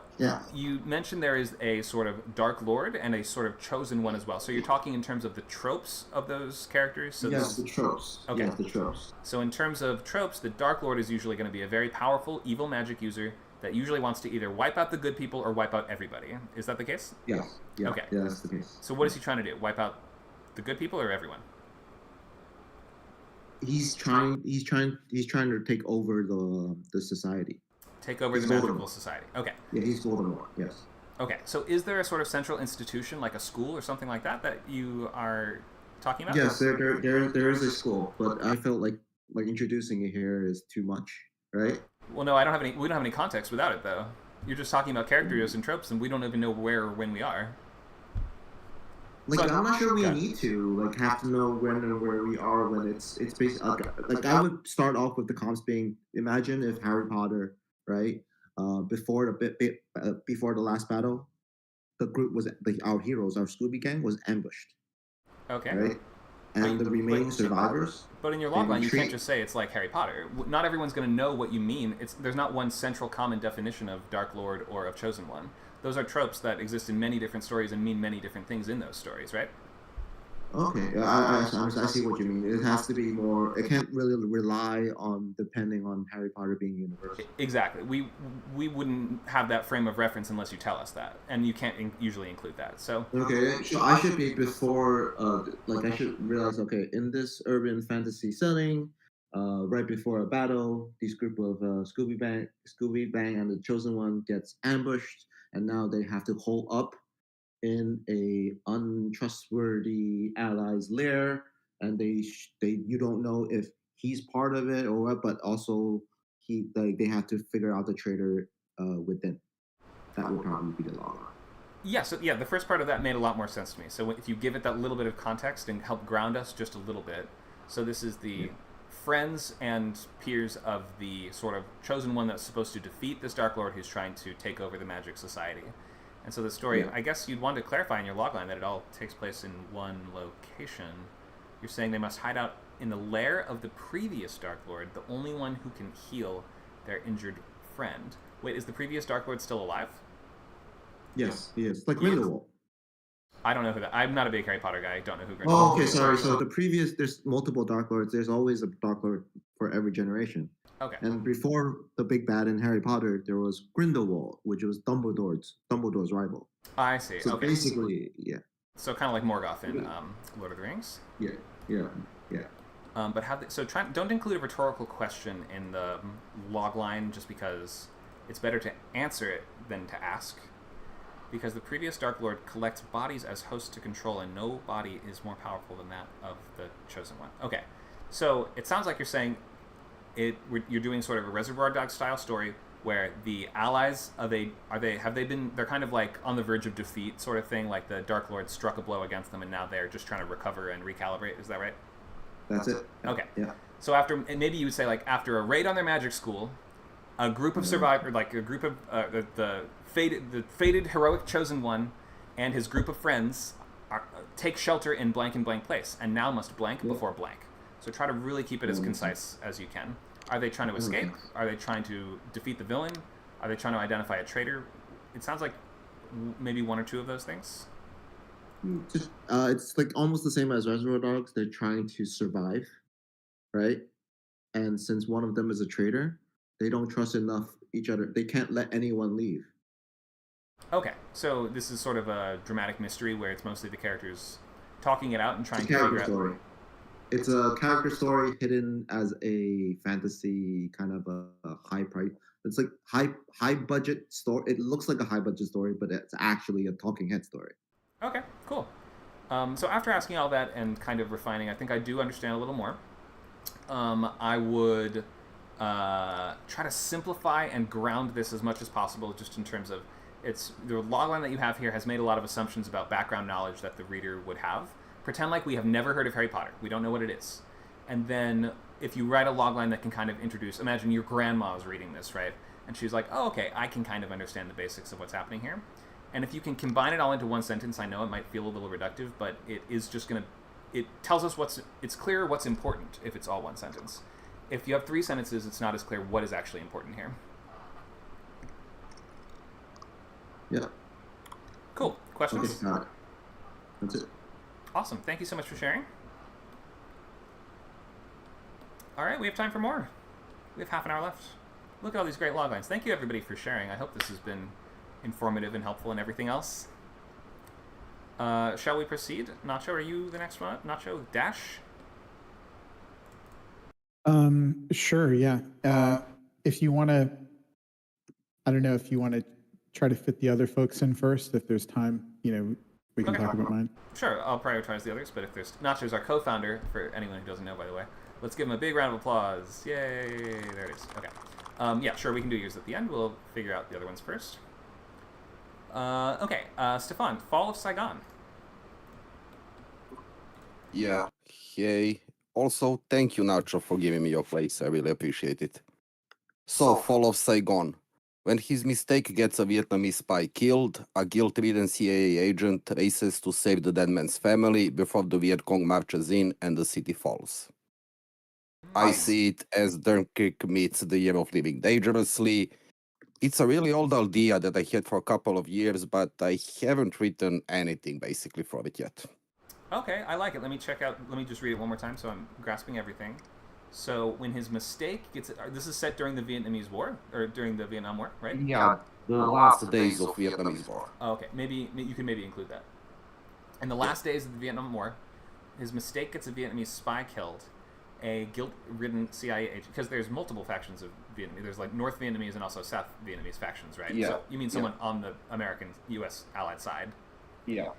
you mentioned there is a sort of Dark Lord and a sort of chosen one as well. So you're talking in terms of the tropes of those characters? So yes, the tropes. Okay. Yes, the tropes. So in terms of tropes, the Dark Lord is usually going to be a very powerful, evil magic user that usually wants to either wipe out the good people or wipe out everybody. Is that the case? Yes. Yeah. Okay. Yeah, that's the case. So what is he trying to do? Wipe out the good people or everyone? He's trying to take over the society. Take over the magical society. Okay. Yeah, he's Voldemort. Yes. Okay. So is there a sort of central institution like a school or something like that that you are talking about? Yes, there is a school, but I felt like introducing it here is too much, right? Well, no, we don't have any context without it though. You're just talking about characters and tropes, and we don't even know where or when we are. Like, so, I'm not sure we need to have to know when and where we are when it's basically like I would start off with the comps being, imagine if Harry Potter, right, before the last battle, the group was our heroes, our Scooby Gang was ambushed. Okay. Right. And the remaining survivors. But in your logline, you can't just say it's like Harry Potter. Not everyone's going to know what you mean. There's not one central common definition of Dark Lord or of Chosen One. Those are tropes that exist in many different stories and mean many different things in those stories, right? Okay, I see what you mean. It has to be more. It can't really rely on depending on Harry Potter being universal. Exactly. We wouldn't have that frame of reference unless you tell us that, and you can't usually include that. So okay, so I should be before. I should realize. Okay, in this urban fantasy setting, right before a battle, this group of Scooby Bang, and the Chosen One gets ambushed, and now they have to hold up in a untrustworthy ally's lair, and you don't know if he's part of it or what, but also they have to figure out the traitor within. That would probably be the log. Yeah, so the first part of that made a lot more sense to me. So if you give it that little bit of context and help ground us just a little bit. So this is the friends and peers of the sort of Chosen One that's supposed to defeat this Dark Lord who's trying to take over the magic society. And so the story, I guess you'd want to clarify in your logline that it all takes place in one location. You're saying they must hide out in the lair of the previous Dark Lord, the only one who can heal their injured friend. Wait, is the previous Dark Lord still alive? Yes, he is. Like Grindelwald. I don't know who that. I'm not a big Harry Potter guy. I don't know who Grindelwald is. Oh, okay, sorry. So there's multiple Dark Lords. There's always a Dark Lord for every generation. Okay. And before the big bad in Harry Potter, there was Grindelwald, which was Dumbledore's rival. I see. So okay. Basically, yeah. So kind of like Morgoth in Lord of the Rings. Yeah. But don't include a rhetorical question in the log line just because it's better to answer it than to ask. Because the previous Dark Lord collects bodies as hosts to control, and no body is more powerful than that of the Chosen One. Okay, so it sounds like you're saying you're doing sort of a Reservoir Dogs style story where the allies they're kind of like on the verge of defeat sort of thing, like the Dark Lord struck a blow against them and now they're just trying to recover and recalibrate. Is that right? That's it. Okay. Yeah. So maybe you would say like after a raid on their magic school, a group of survivors, like a group of the fated heroic Chosen One and his group of friends take shelter in blank and blank place, and now must blank before blank. So try to really keep it as concise as you can. Are they trying to escape? Are they trying to defeat the villain? Are they trying to identify a traitor? It sounds like maybe one or two of those things. It's like almost the same as Reservoir Dogs. They're trying to survive, right? And since one of them is a traitor, they don't trust enough each other. They can't let anyone leave. Okay, so this is sort of a dramatic mystery where it's mostly the characters talking it out and trying to figure out. It's a character story hidden as a fantasy kind of a high price. It's like high budget story. It looks like a high budget story, but it's actually a talking head story. Okay, cool. So after asking all that and kind of refining, I think I do understand a little more. I would try to simplify and ground this as much as possible, just in terms of the logline that you have here has made a lot of assumptions about background knowledge that the reader would have. Pretend like we have never heard of Harry Potter. We don't know what it is. And then if you write a logline that can kind of introduce, imagine your grandma is reading this, right? And she's like, oh, okay, I can kind of understand the basics of what's happening here. And if you can combine it all into one sentence, I know it might feel a little reductive, but it is just going to, it tells us it's clear what's important if it's all one sentence. If you have 3 sentences, it's not as clear what is actually important here. Yeah. Cool. Questions? Okay, that's it. Awesome. Thank you so much for sharing. All right, we have time for more. We have half an hour left. Look at all these great loglines. Thank you, everybody, for sharing. I hope this has been informative and helpful and everything else. Shall we proceed? Nacho, are you the next one? Nacho Dash? Sure, yeah. If you want to, I don't know if you want to try to fit the other folks in first. If there's time, we can talk about mine. Sure, I'll prioritize the others, but if there's... Nacho's our co-founder, for anyone who doesn't know, by the way. Let's give him a big round of applause. Yay! There it is. Okay. Yeah, sure, we can do yours at the end. We'll figure out the other ones first. Okay, Stefan, Fall of Saigon. Yeah, hey. Also, thank you, Nacho, for giving me your place. I really appreciate it. So, Fall of Saigon. When his mistake gets a Vietnamese spy killed, a guilt-ridden CIA agent races to save the dead man's family before the Viet Cong marches in and the city falls. I see it as Dunkirk meets The Year of Living Dangerously. It's a really old idea that I had for a couple of years, but I haven't written anything basically for it yet. Okay, I like it. Let me just read it one more time so I'm grasping everything. So when his mistake gets... This is set during the Vietnamese War? Or during the Vietnam War, right? Yeah, the last days of Vietnamese War. Oh, okay, you can maybe include that. In the last days of the Vietnam War, his mistake gets a Vietnamese spy killed, a guilt-ridden CIA agent, because there's multiple factions of Vietnamese. There's like North Vietnamese and also South Vietnamese factions, right? Yeah. So you mean someone on the American U.S. Allied side. Yeah.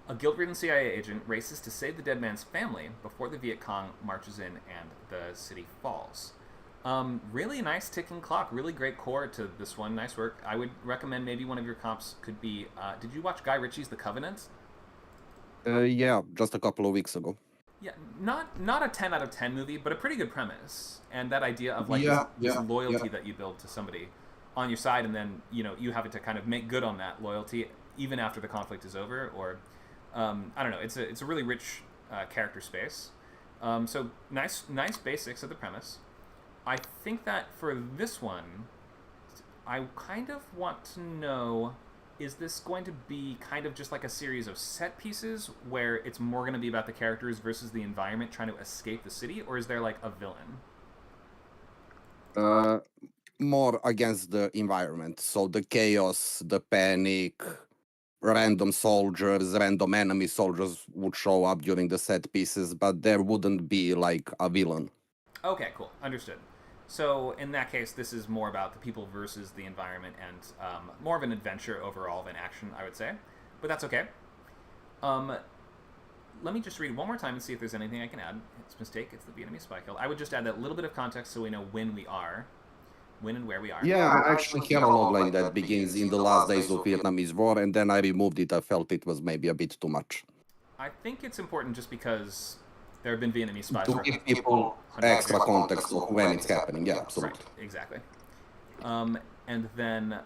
A guilt-ridden CIA agent races to save the dead man's family before the Viet Cong marches in and the city falls. Really nice ticking clock. Really great core to this one. Nice work. I would recommend maybe one of your comps could be... did you watch Guy Ritchie's The Covenant? Yeah, just a couple of weeks ago. Yeah, not a 10 out of 10 movie, but a pretty good premise. And that idea of like this loyalty that you build to somebody on your side, and then you have to kind of make good on that loyalty even after the conflict is over, or... I don't know. It's a really rich character space. So nice basics of the premise. I think that for this one, I kind of want to know, is this going to be kind of just like a series of set pieces where it's more going to be about the characters versus the environment trying to escape the city, or is there like a villain? More against the environment. So the chaos, the panic... Random soldiers, random enemy soldiers would show up during the set pieces, but there wouldn't be like a villain. Okay, cool. Understood. So in that case, this is more about the people versus the environment, and more of an adventure overall than action, I would say. But that's okay. Let me just read one more time and see if there's anything I can add. It's mistake. It's the Vietnamese spy kill. I would just add that little bit of context so we know when and where we are. Yeah, I actually have a logline that begins in the last days of Vietnamese War, and then I removed it. I felt it was maybe a bit too much. I think it's important just because there have been Vietnamese spies. To give people extra context of when it's happening. Yeah, absolutely. Right, exactly. And then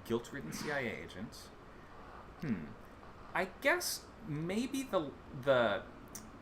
guilt-ridden CIA agent. I guess maybe the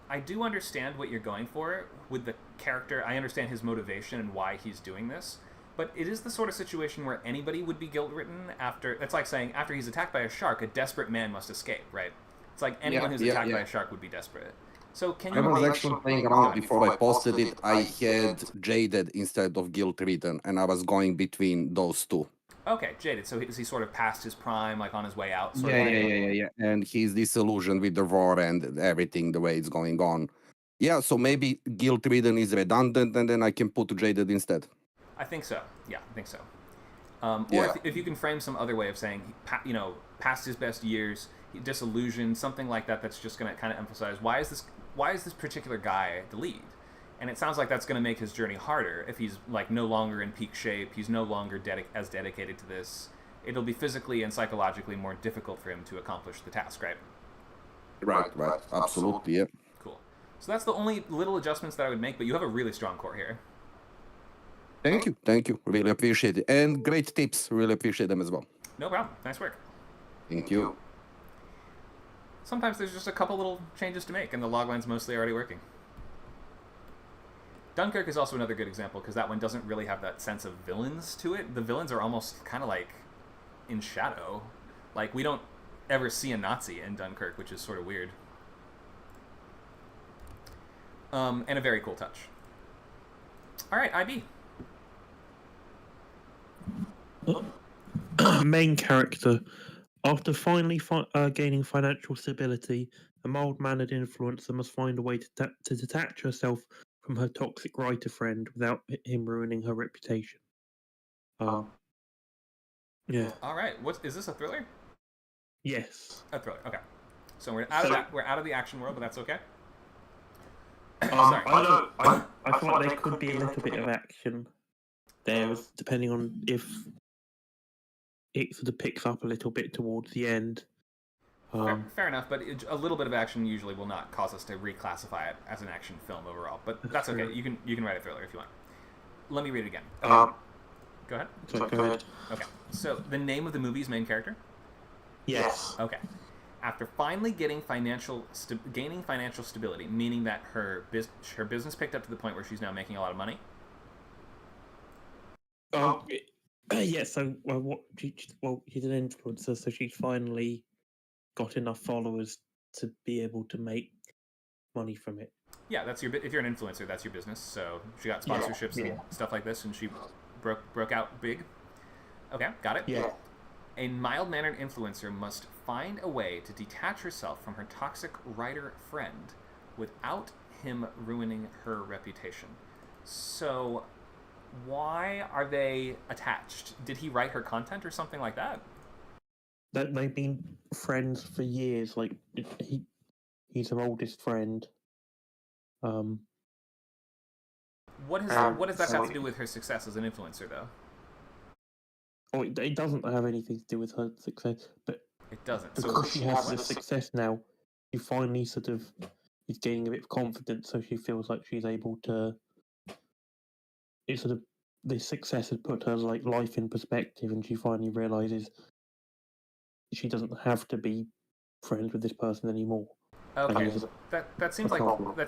I do understand what you're going for with the character. I understand his motivation and why he's doing this. But it is the sort of situation where anybody would be guilt-ridden after... It's like saying, after he's attacked by a shark, a desperate man must escape, right? It's like anyone who's attacked by a shark would be desperate. So can you... I was actually playing around before I posted it. I had jaded instead of guilt-ridden, and I was going between those two. Okay, jaded. So is he sort of past his prime, like on his way out? Yeah. And he's disillusioned with the war and everything, the way it's going on. Yeah, so maybe guilt-ridden is redundant, and then I can put jaded instead. I think so. Yeah, I think so. Or if you can frame some other way of saying, past his best years, disillusioned, something like that. That's just going to kind of emphasize why is this particular guy the lead, and it sounds like that's going to make his journey harder if he's like no longer in peak shape. He's no longer as dedicated to this. It'll be physically and psychologically more difficult for him to accomplish the task. Right. Right. Absolutely. Yeah. Cool. So that's the only little adjustments that I would make. But you have a really strong core here. Thank you. Really appreciate it. And great tips. Really appreciate them as well. No problem. Nice work. Thank you. Sometimes there's just a couple little changes to make, and the logline's mostly already working. Dunkirk is also another good example, because that one doesn't really have that sense of villains to it. The villains are almost kind of like in shadow. Like, we don't ever see a Nazi in Dunkirk, which is sort of weird. And a very cool touch. All right, IB. Main character. After finally gaining financial stability, a mild-mannered influencer must find a way to detach herself from her toxic writer friend without him ruining her reputation. Yeah. All right. Is this a thriller? Yes. A thriller. Okay. So we're out of the action world, but that's okay. Sorry. I feel like there could be a little bit of action there, depending on if it sort of picks up a little bit towards the end. Fair enough, but a little bit of action usually will not cause us to reclassify it as an action film overall. But that's okay. You can write a thriller if you want. Let me read it again. Go ahead. Sorry, go ahead. Okay. So the name of the movie's main character? Yes. Okay. After finally gaining financial stability, meaning that her business picked up to the point where she's now making a lot of money. Yeah. So she's an influencer, so she's finally got enough followers to be able to make money from it. Yeah, that's if you're an influencer, that's your business. So she got sponsorships and stuff like this, and she broke out big. Okay, got it. Yeah. A mild-mannered influencer must find a way to detach herself from her toxic writer friend without him ruining her reputation. So, why are they attached? Did he write her content or something like that? That they've been friends for years. Like he's her oldest friend. What does that have to do with her success as an influencer, though? Oh, it doesn't have anything to do with her success, but it doesn't. Because she has the success now, she finally is gaining a bit of confidence, so she feels like she's able to. This success has put her life in perspective, and she finally realizes she doesn't have to be friends with this person anymore. Okay, that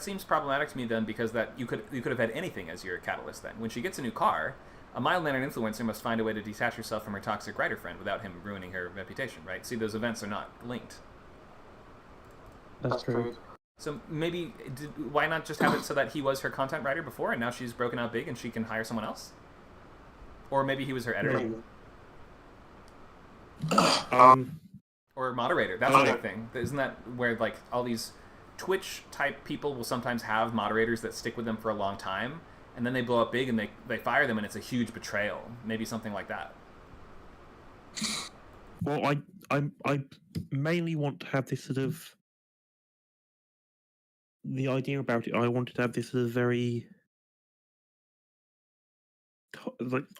seems problematic to me then, because that you could have had anything as your catalyst then. When she gets a new car, a mild-mannered influencer must find a way to detach herself from her toxic writer friend without him ruining her reputation, right? See, those events are not linked. That's true. So maybe, why not just have it so that he was her content writer before, and now she's broken out big and she can hire someone else? Or maybe he was her editor. Or moderator. That's a big thing. Isn't that where all these Twitch-type people will sometimes have moderators that stick with them for a long time, and then they blow up big and they fire them, and it's a huge betrayal. Maybe something like that. Well, I mainly want to have this the idea about it. I wanted to have this very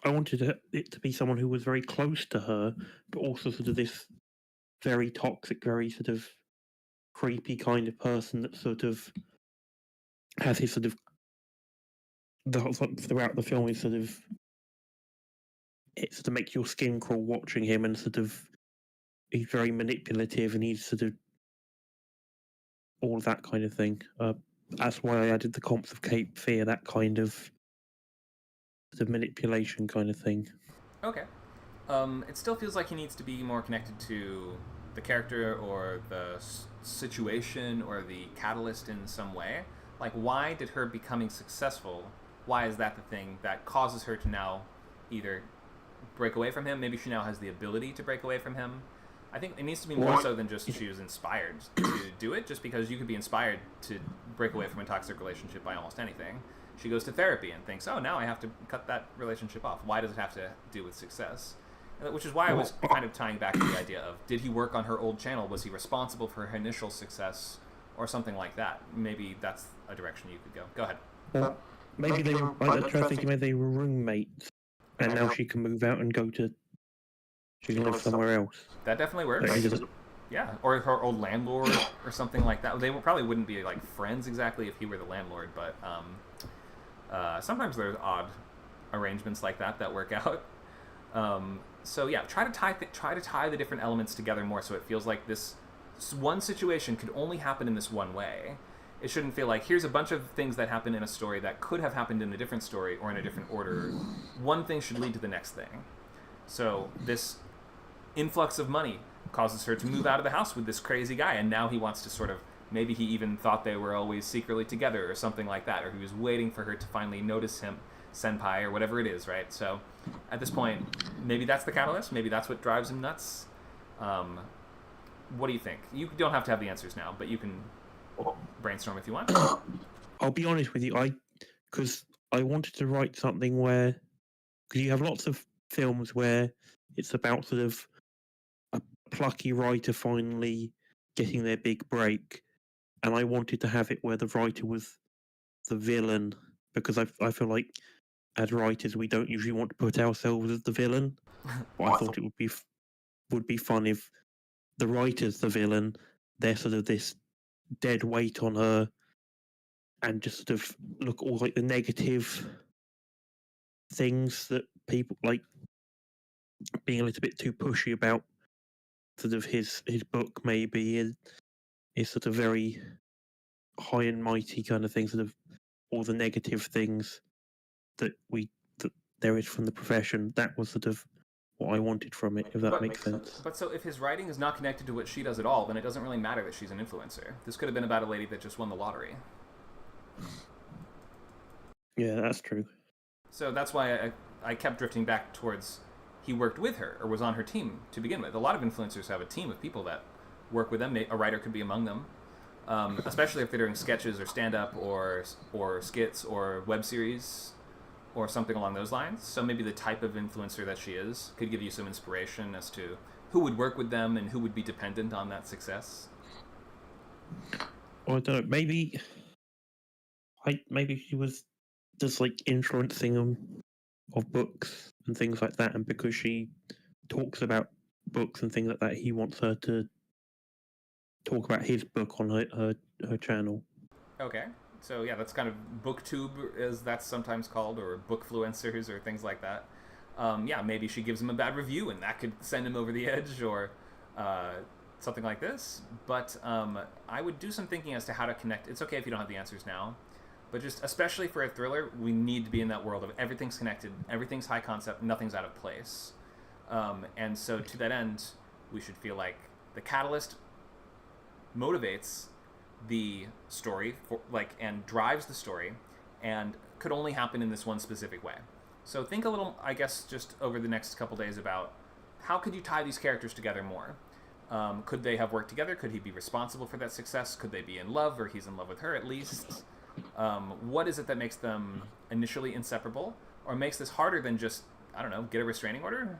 I wanted it to be someone who was very close to her, but also this very toxic, very creepy kind of person that has his throughout the film is it makes your skin crawl watching him, and he's very manipulative, and he's all of that kind of thing. That's why I added the comps of Cape Fear, that kind of the manipulation kind of thing. Okay. It still feels like he needs to be more connected to the character or the situation or the catalyst in some way. Like, why did her becoming successful, why is that the thing that causes her to now either break away from him? Maybe she now has the ability to break away from him. I think it needs to be more so than just she was inspired to do it, just because you could be inspired to break away from a toxic relationship by almost anything. She goes to therapy and thinks, oh, now I have to cut that relationship off. Why does it have to do with success? Which is why I was kind of tying back to the idea of, did he work on her old channel? Was he responsible for her initial success or something like that? Maybe that's a direction you could go. Go ahead. Maybe they were, I try to think maybe they were roommates, and now she can move out and she can live somewhere else. That definitely works. Yeah, or her old landlord or something like that. They probably wouldn't be like friends exactly if he were the landlord, but sometimes there's odd arrangements like that work out. So yeah, try to tie the different elements together more, so it feels like this one situation could only happen in this one way. It shouldn't feel like here's a bunch of things that happen in a story that could have happened in a different story or in a different order. One thing should lead to the next thing. So this influx of money causes her to move out of the house with this crazy guy, and now he wants to sort of, maybe he even thought they were always secretly together or something like that, or he was waiting for her to finally notice him, senpai or whatever it is, right? So at this point, maybe that's the catalyst, maybe that's what drives him nuts. What do you think? You don't have to have the answers now, but you can brainstorm if you want. I'll be honest with you, because I wanted to write something where, because you have lots of films where it's about sort of a plucky writer finally getting their big break, and I wanted to have it where the writer was the villain, because I feel like as writers we don't usually want to put ourselves as the villain. But I thought it would be fun if the writer's the villain, they're sort of this dead weight on her, and just sort of look at all like the negative things that people like, being a little bit too pushy about sort of his book maybe is sort of very high and mighty kind of thing, sort of all the negative things that there is from the profession. That was sort of what I wanted from it, if that makes sense. But so if his writing is not connected to what she does at all, then it doesn't really matter that she's an influencer. This could have been about a lady that just won the lottery. Yeah, that's true. So that's why I kept drifting back towards he worked with her or was on her team to begin with. A lot of influencers have a team of people that work with them. A writer could be among them, especially if they're doing sketches or stand-up or skits or web series or something along those lines. So maybe the type of influencer that she is could give you some inspiration as to who would work with them and who would be dependent on that success. Or I don't know, maybe she was just like influencing them of books and things like that, and because she talks about books and things like that, he wants her to talk about his book on her channel. Okay. So yeah, that's kind of booktube, as that's sometimes called, or bookfluencers or things like that. Yeah, maybe she gives him a bad review and that could send him over the edge, or something like this. But I would do some thinking as to how to connect. It's okay if you don't have the answers now, but just especially for a thriller, we need to be in that world of everything's connected, everything's high concept, nothing's out of place. And so to that end, we should feel like the catalyst motivates the story and drives the story, and could only happen in this one specific way. So think a little, I guess, just over the next couple days about how could you tie these characters together more. Could they have worked together? Could he be responsible for that success? Could they be in love, or he's in love with her at least? What is it that makes them initially inseparable, or makes this harder than just, I don't know, get a restraining order?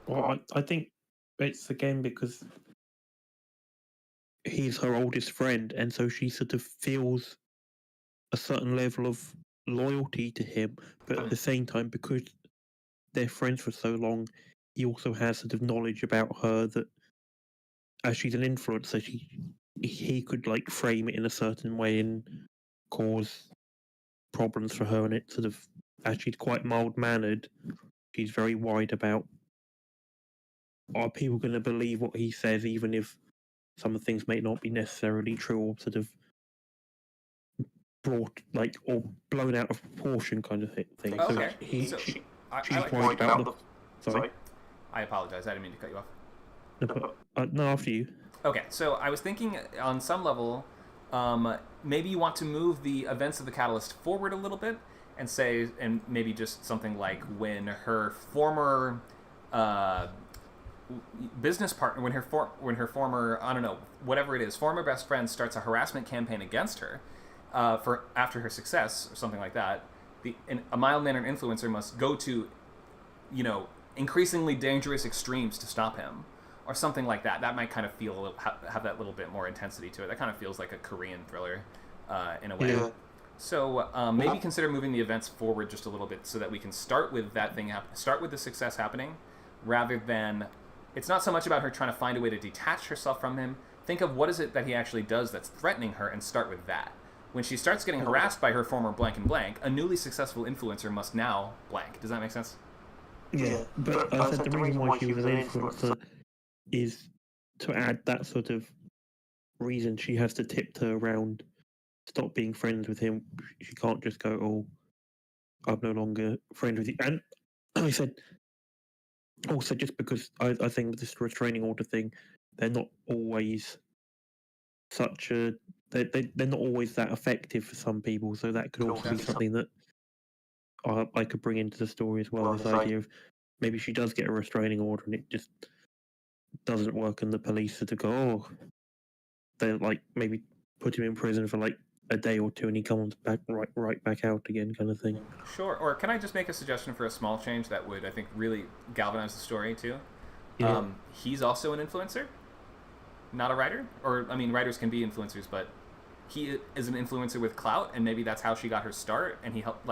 Well, I think it's again because he's her oldest friend, and so she sort of feels a certain level of loyalty to him, but at the same time, because they're friends for so long, he also has sort of knowledge about her that, as she's an influencer, he could like frame it in a certain way and cause problems for her, and it sort of, as she's quite mild-mannered, she's very worried about, are people going to believe what he says, even if some of the things may not be necessarily true or sort of brought or blown out of proportion kind of thing. Okay. So So, she's worried about the. Sorry. I apologize. I didn't mean to cut you off. No, after you. Okay, so I was thinking on some level, maybe you want to move the events of the Catalyst forward a little bit and maybe just something like when her former business partner, when her former, I don't know, whatever it is, former best friend starts a harassment campaign against her for after her success or something like that. A mild-mannered influencer must go to, increasingly dangerous extremes to stop him. Or something like that. That might kind of feel have that little bit more intensity to it. That kind of feels like a Korean thriller, in a way. Yeah. So maybe consider moving the events forward just a little bit so that we can start with that thing. Start with the success happening, rather than it's not so much about her trying to find a way to detach herself from him. Think of what is it that he actually does that's threatening her, and start with that. When she starts getting harassed by her former blank and blank, a newly successful influencer must now blank. Does that make sense? Yeah, but I said the reason why she was an influencer is to add that sort of reason she has to tiptoe around, stop being friends with him. She can't just go, "Oh, I'm no longer friends with you." And I said also just because I think this restraining order thing, they're not always they're not always that effective for some people. So that could also be something that I could bring into the story as well. This idea of maybe she does get a restraining order and it just doesn't work, and the police are to go, "Oh," they maybe put him in prison for a day or two, and he comes back right back out again, kind of thing. Sure. Or can I just make a suggestion for a small change that would, I think, really galvanize the story too? Yeah. He's also an influencer, not a writer. Or I mean, writers can be influencers, but he is an influencer with clout, and maybe that's how she got her start. And he helped,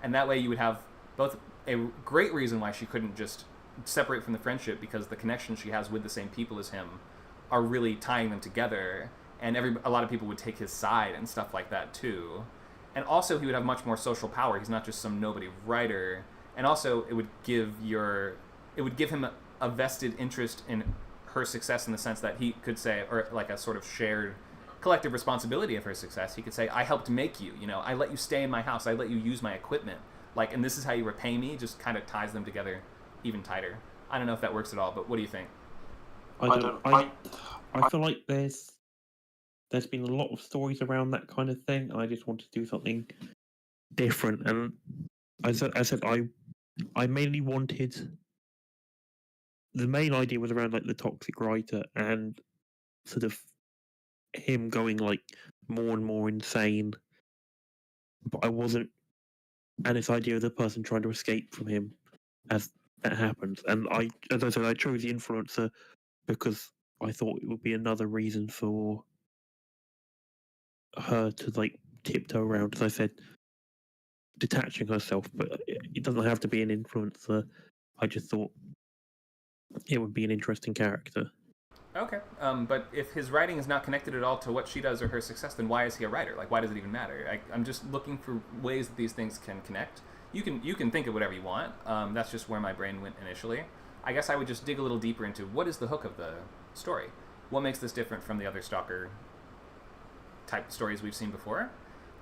and that way you would have both a great reason why she couldn't just separate from the friendship, because the connections she has with the same people as him are really tying them together, and a lot of people would take his side and stuff like that too. And also he would have much more social power. He's not just some nobody writer. And also it would give him a vested interest in her success, in the sense that he could say, or like a sort of shared collective responsibility of her success. He could say, "I helped make you, I let you stay in my house, I let you use my equipment, and this is how you repay me." Just kind of ties them together even tighter. I don't know if that works at all, but what do you think? I feel like there's been a lot of stories around that kind of thing, and I just want to do something different. And I said I mainly wanted, the main idea was around the toxic writer and sort of him going more and more insane, but I wasn't, and this idea of the person trying to escape from him as that happens. And as I said, I chose the influencer because I thought it would be another reason for her to tiptoe around, as I said, detaching herself. But it doesn't have to be an influencer. I just thought it would be an interesting character. Okay, but if his writing is not connected at all to what she does or her success, then why is he a writer? Why does it even matter? I'm just looking for ways that these things can connect. You can think of whatever you want. That's just where my brain went initially. I guess I would just dig a little deeper into what is the hook of the story. What makes this different from the other stalker type stories we've seen before,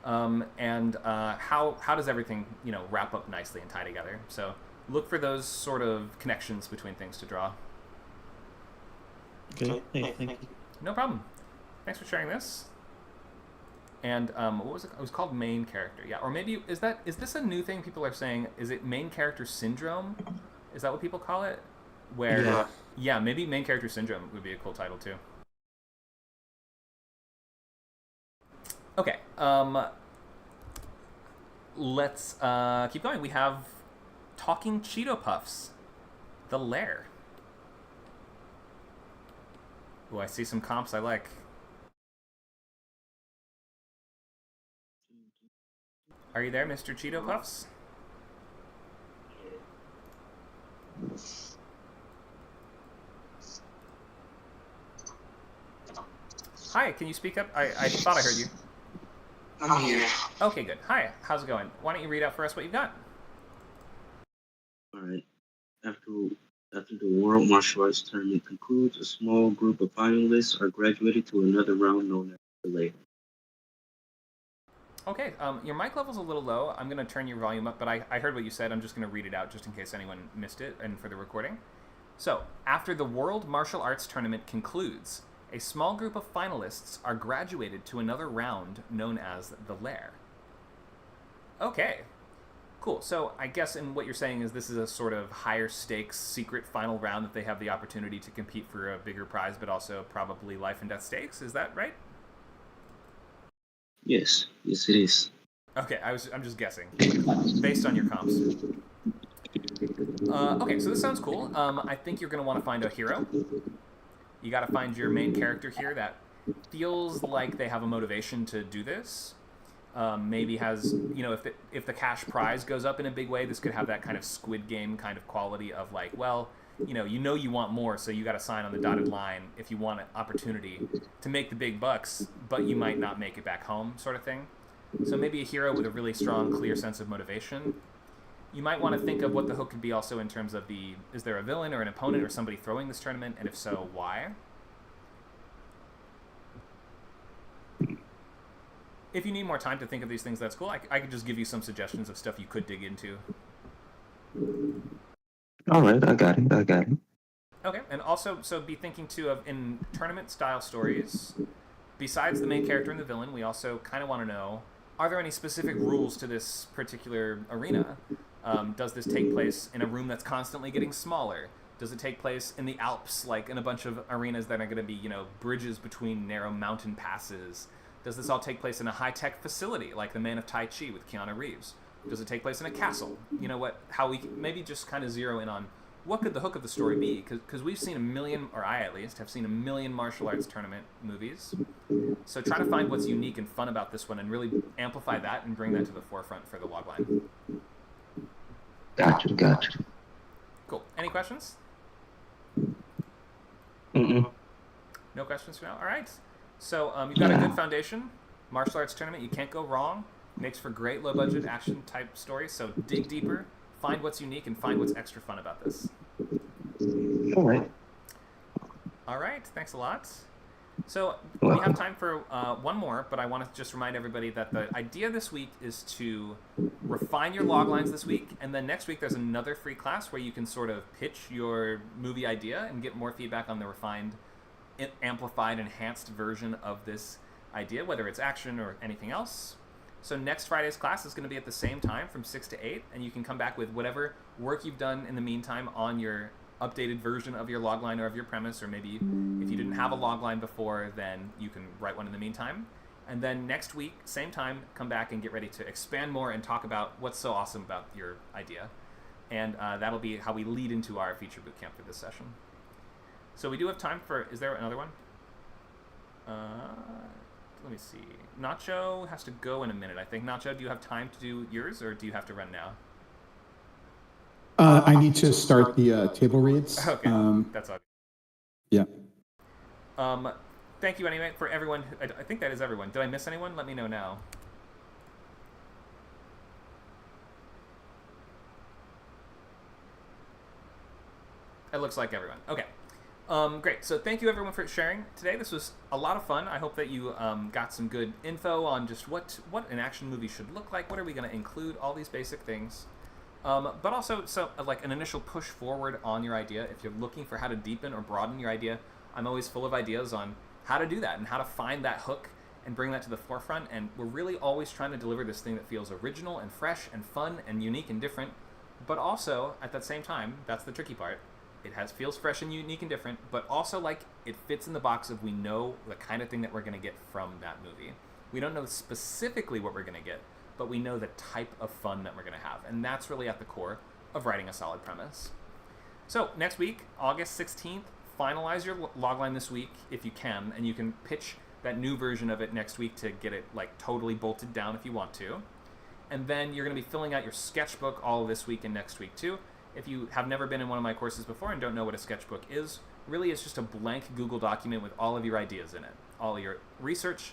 and how does everything wrap up nicely and tie together? So look for those sort of connections between things to draw. Okay, thank you. No problem. Thanks for sharing this. And what was it? It was called main character. Yeah, or maybe is this a new thing people are saying? Is it main character syndrome? Is that what people call it? Where yeah, maybe main character syndrome would be a cool title too. Okay, let's keep going. We have Talking Cheeto Puffs, The Lair. Oh, I see some comps I like. Are you there, Mr. Cheeto Puffs? Hi, can you speak up? I thought I heard you. I'm here. Okay, good. Hi, how's it going? Why don't you read out for us what you've got? Alright. After the World Martial Arts Tournament concludes, a small group of finalists are graduated to another round known as the Lay. Okay, your mic level's a little low. I'm going to turn your volume up, but I heard what you said. I'm just going to read it out just in case anyone missed it and for the recording. So, after the World Martial Arts Tournament concludes, a small group of finalists are graduated to another round known as the Lair. Okay, cool. So I guess in what you're saying is this is a sort of higher stakes secret final round that they have the opportunity to compete for a bigger prize, but also probably life and death stakes. Is that right? Yes, it is. Okay, I'm just guessing based on your comps. Okay, so this sounds cool. I think you're going to want to find a hero. You got to find your main character here that feels like they have a motivation to do this. Maybe has, if the cash prize goes up in a big way, this could have that kind of Squid Game kind of quality of like, well, you want more, so you got to sign on the dotted line if you want an opportunity to make the big bucks, but you might not make it back home, sort of thing. So maybe a hero with a really strong, clear sense of motivation. You might want to think of what the hook could be also in terms of is there a villain or an opponent or somebody throwing this tournament, and if so, why? If you need more time to think of these things, that's cool. I could just give you some suggestions of stuff you could dig into. All right, I got it. Okay, and also, so be thinking too of in tournament-style stories, besides the main character and the villain, we also kind of want to know, are there any specific rules to this particular arena? Does this take place in a room that's constantly getting smaller? Does it take place in the Alps, like in a bunch of arenas that are going to be, bridges between narrow mountain passes? Does this all take place in a high-tech facility, like the Man of Tai Chi with Keanu Reeves? Does it take place in a castle? How we maybe just kind of zero in on what could the hook of the story be? Because we've seen a million, or I at least, have seen a million martial arts tournament movies. So try to find what's unique and fun about this one and really amplify that and bring that to the forefront for the logline. Gotcha. Cool. Any questions? Mm-mm. No questions for now? All right. So you've got a good foundation. Martial arts tournament, you can't go wrong. Makes for great low-budget action-type stories, so dig deeper, find what's unique, and find what's extra fun about this. All right. All right, thanks a lot. So we have time for one more, but I want to just remind everybody that the idea this week is to refine your loglines this week, and then next week there's another free class where you can sort of pitch your movie idea and get more feedback on the refined, amplified, enhanced version of this idea, whether it's action or anything else. So next Friday's class is going to be at the same time from 6 to 8, and you can come back with whatever work you've done in the meantime on your updated version of your logline or of your premise, or maybe if you didn't have a logline before, then you can write one in the meantime. And then next week, same time, come back and get ready to expand more and talk about what's so awesome about your idea. And that'll be how we lead into our feature bootcamp for this session. So we do have time for, is there another one? Let me see. Nacho has to go in a minute, I think. Nacho, do you have time to do yours, or do you have to run now? I need to start the table reads. Okay, that's obvious. Yeah. Thank you anyway for everyone. I think that is everyone. Did I miss anyone? Let me know now. It looks like everyone. Okay. Great. So thank you everyone for sharing today. This was a lot of fun. I hope that you got some good info on just what an action movie should look like. What are we going to include? All these basic things. But also, like an initial push forward on your idea. If you're looking for how to deepen or broaden your idea, I'm always full of ideas on how to do that and how to find that hook and bring that to the forefront. And we're really always trying to deliver this thing that feels original and fresh and fun and unique and different. But also, at that same time, that's the tricky part. It feels fresh and unique and different, but also like it fits in the box of we know the kind of thing that we're going to get from that movie. We don't know specifically what we're going to get, but we know the type of fun that we're going to have. And that's really at the core of writing a solid premise. So next week, August 16th, finalize your logline this week if you can, and you can pitch that new version of it next week to get it like totally bolted down if you want to. And then you're going to be filling out your sketchbook all this week and next week too. If you have never been in one of my courses before and don't know what a sketchbook is, really it's just a blank Google document with all of your ideas in it. All your research,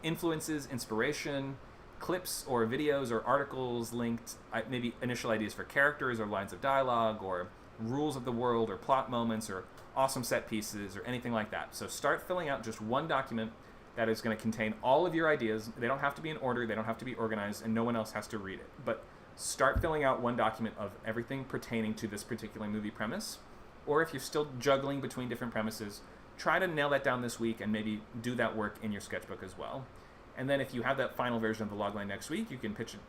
influences, inspiration, clips or videos or articles linked, maybe initial ideas for characters or lines of dialogue or rules of the world or plot moments or awesome set pieces or anything like that. So start filling out just one document that is going to contain all of your ideas. They don't have to be in order, they don't have to be organized, and no one else has to read it. But start filling out one document of everything pertaining to this particular movie premise. Or if you're still juggling between different premises, try to nail that down this week and maybe do that work in your sketchbook as well. And then if you have that final version of the logline next week, you can pitch it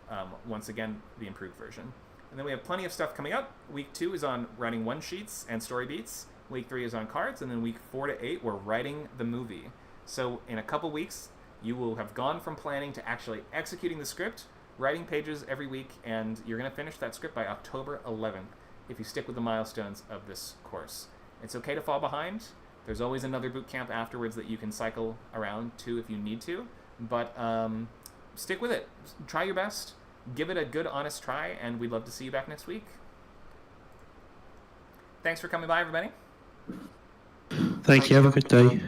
once again, the improved version. And then we have plenty of stuff coming up. Week 2 is on writing one sheets and story beats. Week 3 is on cards. And then week 4 to 8, we're writing the movie. So in a couple weeks, you will have gone from planning to actually executing the script, writing pages every week, and you're going to finish that script by October 11th if you stick with the milestones of this course. It's okay to fall behind. There's always another boot camp afterwards that you can cycle around to if you need to, but stick with it. Try your best. Give it a good, honest try, and we'd love to see you back next week. Thanks for coming by, everybody. Thank you. Have a good day.